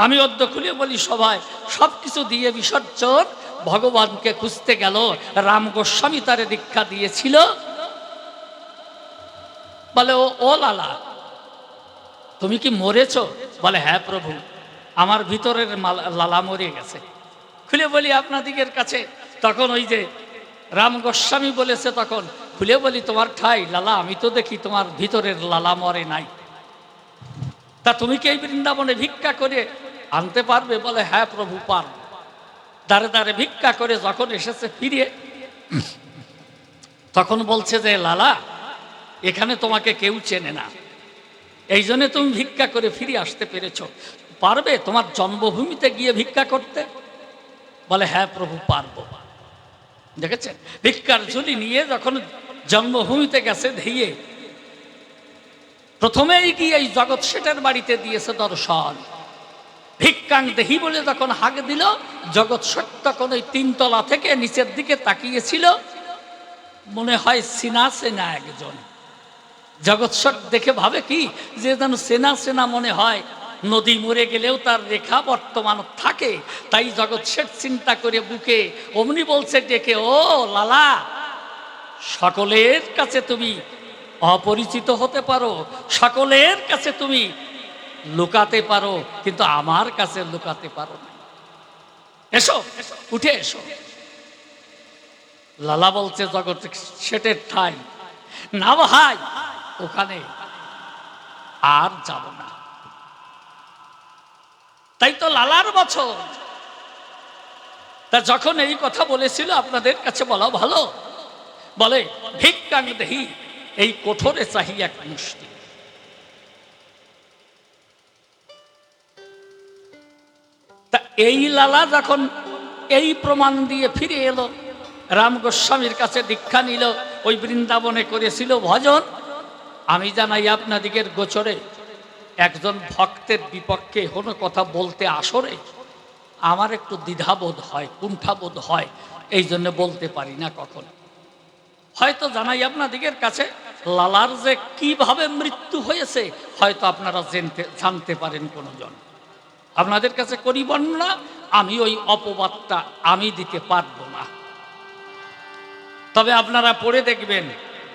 আমি অদ্য খুলে বলি সবাই, সবকিছু দিয়ে বিসর্জন ভগবানকে খুঁজতে গেল। রাম গোস্বামী তারে দীক্ষা দিয়েছিল। বলে ও লালা তুমি কি মরেছ? বলে হ্যাঁ প্রভু, আমার ভিতরের লালা মরে গেছে। খুলে বলি আপনাদিগের কাছে, তখন ওই যে রাম গোস্বামী বলেছে, তখন খুলে বলি তোমার ঠাই লালা, আমি তো দেখি তোমার ভিতরের লালা মরে নাই। তা তুমি কি এই বৃন্দাবনে ভিক্ষা করে আনতে পারবে? বলে হ্যাঁ প্রভু পার। দাঁড়ে দাঁড়ে ভিক্ষা করে যখন এসেছে ফিরে, তখন বলছে যে লালা এখানে তোমাকে কেউ চেনে না, এই জন্য তুমি ভিক্ষা করে ফিরে আসতে পেরেছ। পারবে তোমার জন্মভূমিতে গিয়ে ভিক্ষা করতে? বলে হ্যাঁ প্রভু পারবো। দেখেছেন, ভিক্ষার ঝুলি নিয়ে যখন জন্মভূমিতে গেছে ধেয়ে, প্রথমেই গিয়ে এই জগৎ শেঠের বাড়িতে দিয়েছে দর্শন। ভিক্ষাং দেহি বলে যখন হাঁক দিল, জগৎ শেঠ তখন ওই 3 তলা থেকে নিচের দিকে তাকিয়েছিল, মনে হয় সিনা সেনা একজন। জগৎ শেঠ দেখে ভাবে কি যে যেন সেনা সেনা মনে হয়, নদী মরে গেলেও তার রেখা বর্তমান থাকে। তাই জগৎ শেঠ চিন্তা করে বুকে অমনি বলছে ডেকে, ও লালা, সকলের কাছে তুমি অপরিচিত হতে পারো, সকলের কাছে তুমি লুকাতে পারো, কিন্তু আমার কাছে লুকাতে পারো না। এসো, উঠে এসো। লালা বলছে জগৎ শেঠের ঠাই না ভাই, ওখানে আর যাব না। তাই তো লালার বছর। তা যখন এই কথা বলেছিল, আপনাদের কাছে বলা ভালো, বলে ভিক্ষাং দেহি, এই কোঠরে চাহি এক মুষ্টি। তা এই লালা যখন এই প্রমাণ দিয়ে ফিরে এলো, রাম গোস্বামীর কাছে দীক্ষা নিল, ওই বৃন্দাবনে করেছিল ভজন। আমি জানাই আপনাদিগের গোচরে, একজন ভক্তের বিপক্ষে কোনো কথা বলতে আসরে আমার একটু দ্বিধাবোধ হয়, কুণ্ঠাবোধ হয়, এই জন্য বলতে পারি না কখন। হয়তো জানাই আপনাদিগের কাছে লালার যে কিভাবে মৃত্যু হয়েছে, হয়তো আপনারা জানতে পারেন কোনজন। আপনাদের কাছে করি বর্ণনা, আমি ওই অপবাদটা আমি দিতে পারবো না। তবে আপনারা পড়ে দেখবেন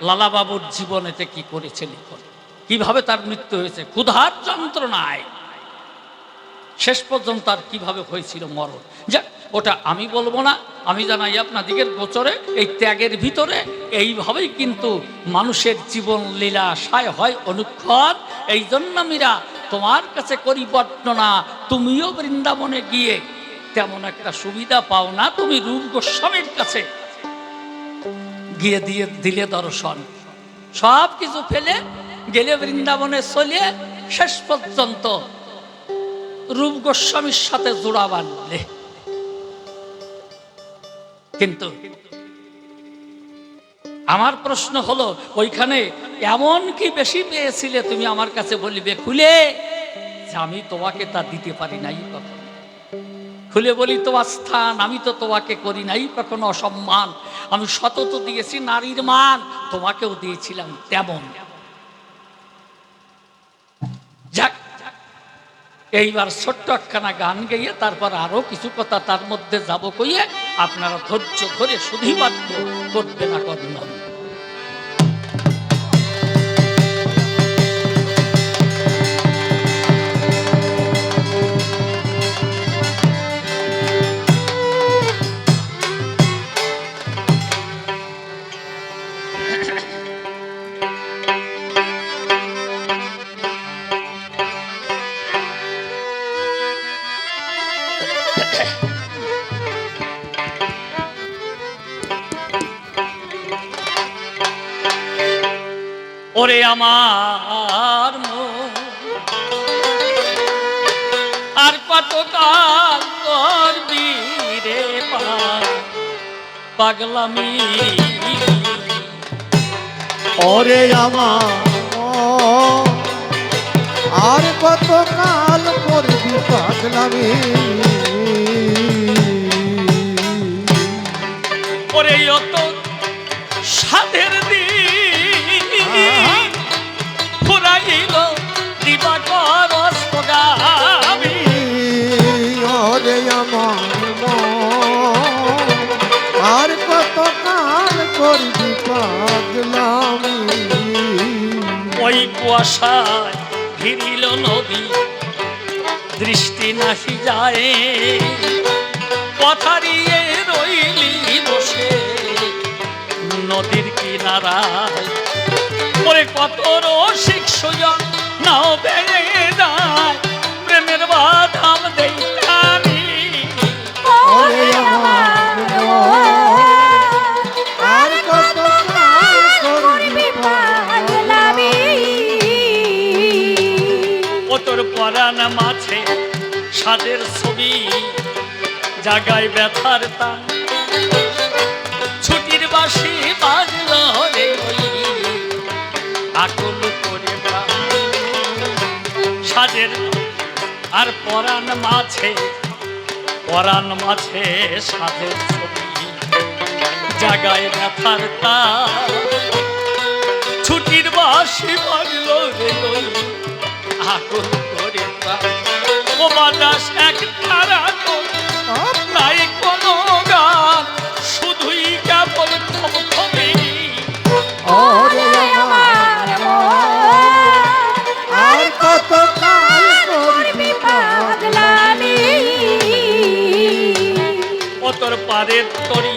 লালা বাবুর জীবনেতে কি করেছে লিখন, কিভাবে তার মৃত্যু হয়েছে, ক্ষুধার যন্ত্রণায় শেষ পর্যন্ত আর কিভাবে হয়েছিল মরণ। যাক, ওটা আমি বলবো না। আমি জানাই আপনাদিগের গোচরে এই ত্যাগের ভিতরে এইভাবেই কিন্তু মানুষের জীবন লীলা সায় হয় অনুক্ষণ। এই জন্য মীরা তোমার কাছে করি বর্ণনা, তুমিও বৃন্দাবনে গিয়ে তেমন একটা সুবিধা পাও না। তুমি রূপ গোস্বামীর কাছে গিয়ে দিলে দর্শন, সব কিছু ফেলে গেলে বৃন্দাবনে চলে শেষ পর্যন্ত রূপ গোস্বামীর সাথে জোড়া বাঁধলে। কিন্তু আমার প্রশ্ন হলো, ওইখানে এমন কি বেশি পেয়েছিলে তুমি আমার কাছে বলিবে খুলে, যে আমি তোমাকে তা দিতে পারি নাই কখনো। খুলে বলি, তোমার স্থান আমি তো তোমাকে করি নাই কখনো অসম্মান। আমি সতত দিয়েছি নারীর মান, তোমাকেও দিয়েছিলাম তেমন। যাক, এইবার ছোট্ট একখানা গান গাইয়ে তারপর আরো কিছু কথা তার মধ্যে যাব কইয়ে, আপনারা ধৈর্য ধরে শুধিবাদ্য করবে না কর্ণ। ওরে আমার মন, আর কতকাল করবি রে পাগলামি। ওরে আমার আর কতকাল করবি পাগলামি। ওরে অত সাধের দিন ফুরাইল দিবাকর অস্তগামী। ওরে আমার আর কতকাল করবি পাগলামি। ওই কুয়াশায় ঘিরিল নদী, দৃষ্টি নাহি যায়, পথারিয়ে রইলি বসে নদীর কিনারায়। ওরে কত রসিক সুজন নাও বেড়ে যায়, প্রেমের বাধাম দেই আমি। ওরে আমার আর কতকাল করবি পাগলামি। ও তোর পরাণ মাঝে সাদের ছবি, জাগায় ব্যথার টান, ছুটির বাঁশি বাজল রে আকুল করে প্রাণ। সাদের আর পরাণ মাঝে সাদের ছবি, জাগায় ব্যথার টান, ছুটির বাঁশি বাজল রে আকুল করে প্রাণ। ও বাতাস এক ধারা নাই কোনো গান, শুধুই কেবল থমথমে। ওরে আমার আর কতকাল করবি পাগলামি। ও তোর পারের তরি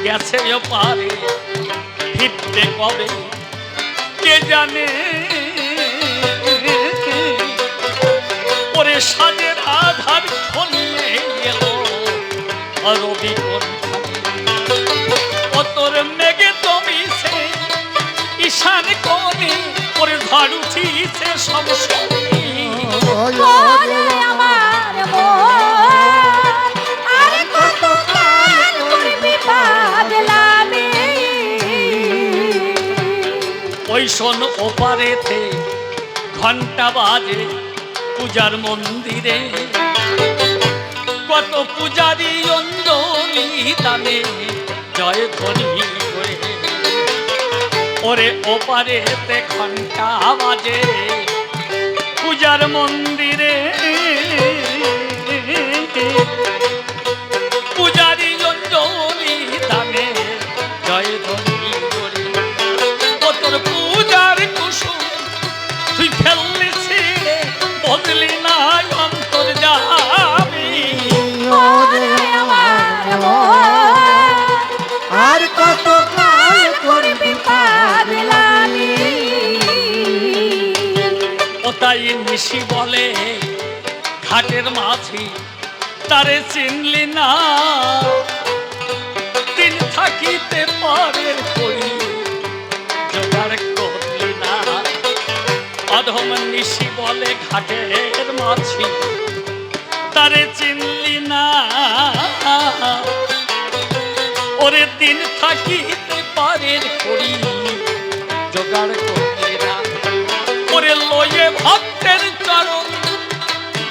গেছে পারে, ফিরতে কবে কে জানে ওরে সাজের আধার ছড়িয়ে গেল রবি ও তোর মেঘে তুমি সে ঈশান কোণে ওরে ঝড় উঠিছে সব ওরে আমার মন আর কত কাল করবি পাগলামি ওই শোন ওপারেতে ঘন্টা বাজে পূজার মন্দিরে কত পূজারি অঞ্জলি দানে জয় ধ্বনি করে ওরে ওপারেতে ঘন্টা বাজে পূজার মন্দিরে পূজারি অঞ্জলি দানে জয় ধ্বনি করে ও তোর পূজার কুসুম তুই ফেললি ছিঁড়ে বদলি না অন্তর যাবি ওরে আমার মন আর কত কাল করবি পাগলামি ও তাই নিশি বলে ঘাটের মাঝি তারে চিনলি না দিন থাকিতে পরের করি জোগাড় করলি না অধম নিশি বলে ঘাটের মাঝি তারে চিনলি না ওরে দিন থাকিতে পরের করি জোগাড় করলি না ওরে লয়ে ভক্তের চরণ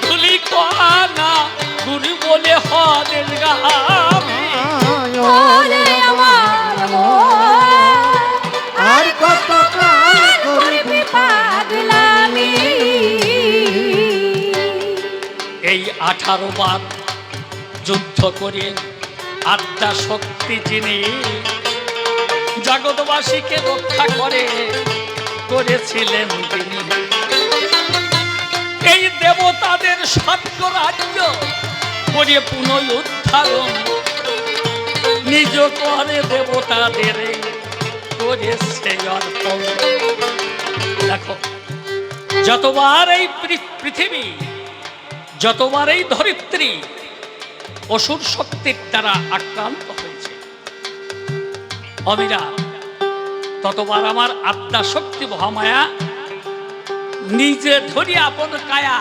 ধুলি কানা গুরু বলে হদের গামি ওরে আমার মন আর কত কাল করবি পাগলামি এই 18 বার যুদ্ধ করে আদ্যা শক্তি যিনি জগৎবাসীকে রক্ষা করেছিলেন তিনি এই দেবতাদের স্বর্গ রাজ্য করে পুনরুদ্ধারণ নিজ করে দেবতাদের করেছে অর্পণ দেখো যতবার এই পৃথিবী যতবার এই ধরিত্রী অসুর শক্তির দ্বারা আক্রান্ত হয়েছে অবিরা ততবার আমার আত্মা শক্তি মহামায়া নিজে ধরি আপন কায়া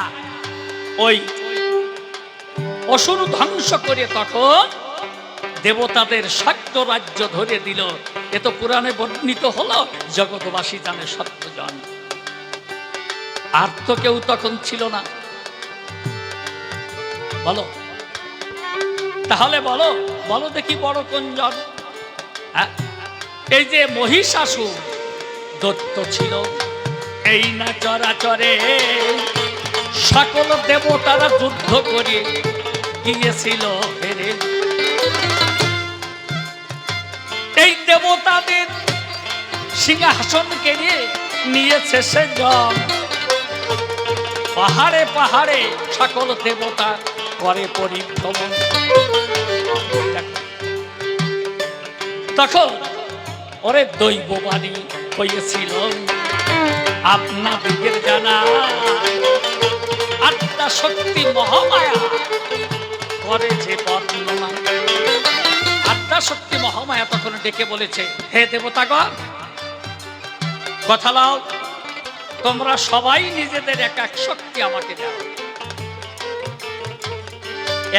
ওই অসুর ধ্বংস করে তখন দেবতাদের স্বর্গ রাজ্য ধরে দিল। এ তো পুরাণে বর্ণিত হলো, জগৎবাসী জানে সত্যজন। আর তো কেউ তখন ছিল না। বলো তাহলে, বলো বলো দেখি বড় কোনজন? এই যে মহিষাসুর দৈত্য ছিল, এই না চরাচরে সকল দেবতারা যুদ্ধ করে গিয়েছিল হেরে। এই দেবতাদের সিংহাসন কেড়ে নিয়েছে সে জন। পাহাড়ে পাহাড়ে সকল দেবতা করে পরিভ্রমণ। তখন ওরে দৈববাণী হয়েছিল, আপনাদের জানা আত্মা শক্তি মহামায়া করে যে বর্ণনা। আত্মা শক্তি মহামায়া তখন ডেকে বলেছে, হে দেবতাগণ, কথা লাও, তোমরা সবাই নিজেদের এক এক শক্তি আমাকে দাও।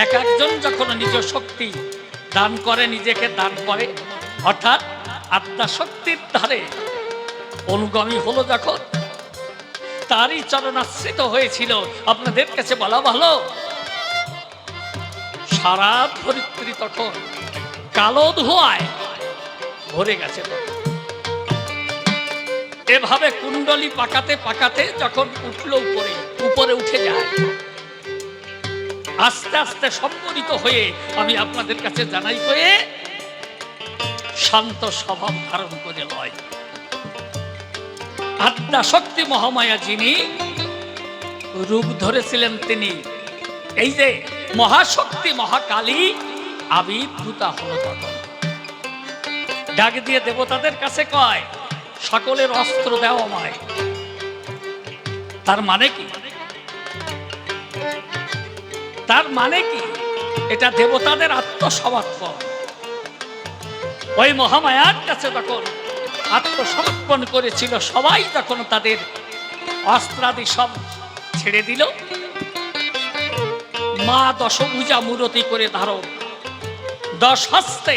এক একজন যখন নিজ শক্তি দান করে, নিজেকে দান করে, অর্থাৎ আত্মা শক্তির ধারে অনুগামী হলো যখন, তারই চরণাশ্রিত হয়েছিল। আপনাদের কাছে বলা ভালো, সারা ধরিত্রী তখন কালো ধোঁয়ায় ভরে গেছে। এভাবে কুণ্ডলী পাকাতে পাকাতে যখন উঠলো উপরে উঠে যায়, আস্তে আস্তে সম্পরিত হয়ে আমি আপনাদের কাছে জানাই হয়ে শান্ত স্বভাব ধারণ করে লয়। আত্মা শক্তি মহামায়া যিনি রূপ ধরেছিলেন, তিনি এই যে মহাশক্তি মহাকালী আবির্ভূতা হলো। তখন ডাক দিয়ে দেবতাদের কাছে কয়, সকলের অস্ত্র দেও আমায়। তার মানে কি? তার মানে কি? এটা দেবতাদের আত্মসমর্পণ। ওই মহামায়ার কাছে যখন আত্মসমর্পণ করেছিল সবাই, যখন তাদের অস্ত্রাদি সব ছেড়ে দিল, মা দশভুজা মূরতি করে ধারণ, 10 হস্তে,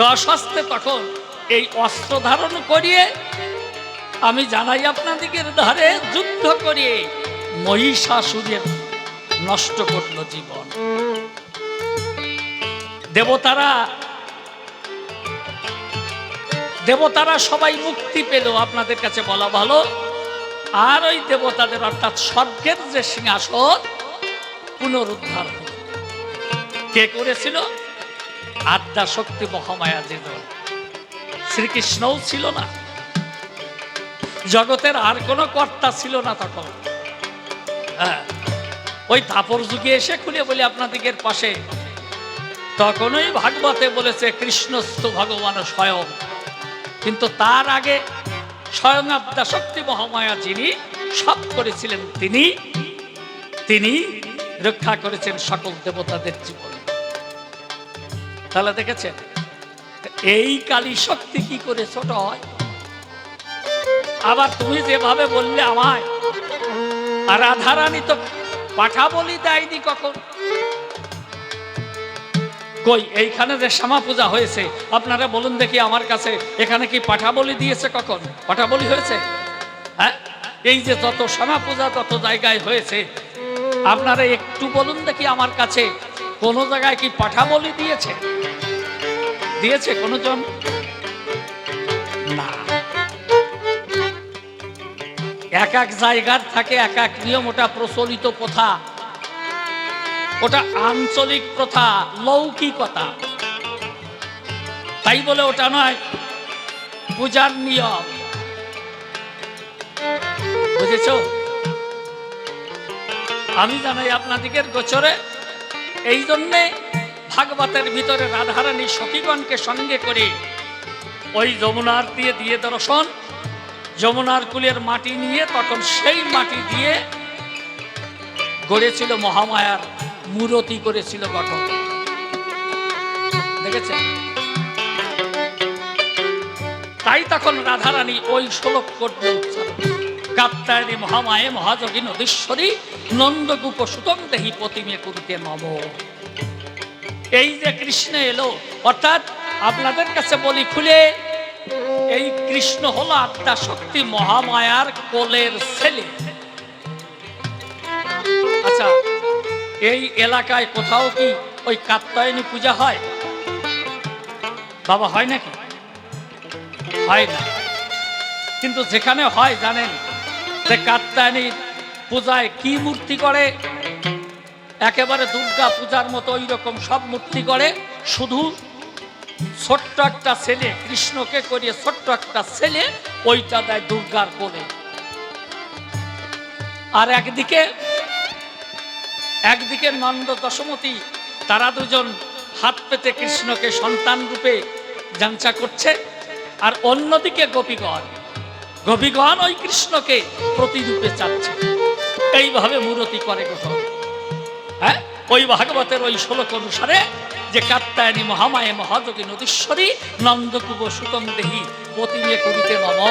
10 হস্তে তখন এই অস্ত্র ধারণ করিয়ে, আমি জানাই আপনাদিগের ধারে যুদ্ধ করিয়ে মহিষাসুরের নষ্ট করল জীবন। দেবতারা সবাই মুক্তি পেল, আপনাদের কাছে বলা ভালো। আর ওই দেবতাদের অর্থাৎ স্বর্গের যে সিংহাসন পুনরুদ্ধার হল। কে করেছিল? আদ্যা শক্তি মহামায়া যে দল। শ্রীকৃষ্ণও ছিল না, জগতের আর কোনো কর্তা ছিল না তখন। হ্যাঁ, ওই তাপর যুগে এসে খুলে বলি আপনাদিগের পাশে, তখনই ভাগবতে বলেছে কৃষ্ণস্থ ভগবান স্বয়ং। কিন্তু তার আগে স্বয়ং আদ্যা শক্তি মহামায়া যিনি সব করেছিলেন, তিনি রক্ষা করেছেন সকল দেবতাদের জীবন। তাহলে দেখেছেন এই কালী শক্তি কি করে ছোট হয়। আবার তুমি যেভাবে বললে আমায়, আর রাধারানী তো পাঠা বলি দেয়নি কখন। কই এইখানে যে শ্যামা পূজা হয়েছে, আপনারা বলুন দেখি আমার কাছে, এখানে কি পাঠা বলি দিয়েছে কখন? পাঠা বলি হয়েছে? হ্যাঁ, এই যে যত শ্যামা পূজা তত জায়গায় হয়েছে, আপনারা একটু বলুন দেখি আমার কাছে, কোন জায়গায় কি পাঠা বলি দিয়েছে? দিয়েছে কোনজন? না। এক এক জায়গার থাকে এক এক নিয়ম, ওটা প্রচলিত প্রথা, ওটা আঞ্চলিক প্রথা, লৌকিকতা। তাই বলে ওটা নয় পূজার নিয়ম। বুঝেছ? আমি জানাই আপনাদিগের গোচরে, এই জন্যে ভাগবতের ভিতরে রাধারানী সখীগণকে সঙ্গে করে ওই যমুনার দিয়ে দর্শন, যমুনার কুলের মাটি নিয়ে তখন সেই মাটি দিয়ে গড়েছিল মহামায়ার মূরতি করেছিল গঠন। দেখেছেন? তাই তখন রাধারানী ওই শ্লোক করতে উচ্চারণ, কাত্যায়নী মহামায়ে মহাযোগী নদীশ্বরী নন্দগোপ সুতং দেহি প্রতিমে কুরুতে নম। এই যে কৃষ্ণ এলো, অর্থাৎ আপনাদের কাছে বলি খুলে, এই কৃষ্ণ হলো আদ্যা শক্তি মহামায়ার কোলের ছেলে। আচ্ছা, এই এলাকায় কোথাও কি ওই কাত্যায়নী পূজা হয়? বাবা হয় নাকি? হয় না। কিন্তু যেখানে হয় জানেন যে কাত্যায়নী পূজায় কি মূর্তি করে? একেবারে দুর্গা পূজার মতো ওই রকম সব মূর্তি করে, শুধু ছোট্ট একটা ছেলে, কৃষ্ণকে করিয়ে ছোট্ট একটা ছেলে ওইটা দেয় দুর্গার কোলে। আর একদিকে নন্দ দশমতী, তারা দুজন হাত পেতে কৃষ্ণকে সন্তান রূপে যাঞ্চা করছে, আর অন্যদিকে গোপীগণ ওই কৃষ্ণকে প্রতিরূপে চাচ্ছে। এইভাবে মূরতি করে গঠন। হ্যাঁ, ওই ভাগবতের ওই শ্লোক অনুসারে যে কাত্যায়নী মহামায়ে মহাযোগী নদীশ্বরী নন্দকুব সুতং দেহি প্রতিমে করিতে নম।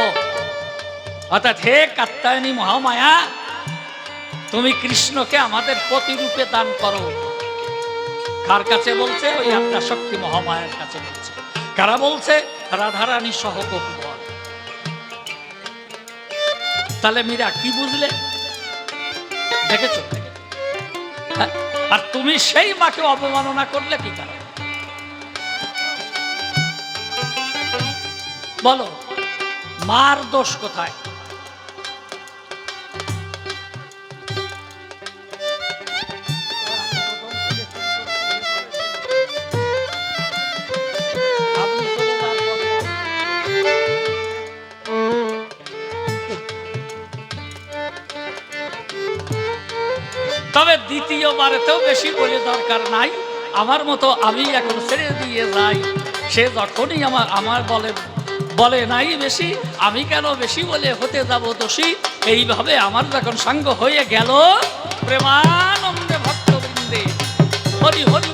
অর্থাৎ হে কাত্যায়নী মহামায়া, তুমি কৃষ্ণকে আমাদের প্রতিরূপে দান করো। কার কাছে বলছে? ওই আদ্যা শক্তি মহামায়ার কাছে বলছে। কারা বলছে? রাধারানী সহ গোপীগণ। তাহলে মীরা কি বুঝলে? দেখেছো? আর তুমি সেই মাকে অবমাননা করলে কি কারণ? বলো, মার দোষ কোথায়? তবে দ্বিতীয়বারেতেও বেশি বলে দরকার নাই, আমার মতো আমি এখন ছেড়ে দিয়ে যাই। সে যখনই আমার বলে বলে নাই বেশি, আমি কেন বেশি বলে হতে যাব দোষী। এইভাবে আমার যখন সঙ্গ হয়ে গেল, প্রেমানন্দে ভক্তবৃন্দে হরি হরি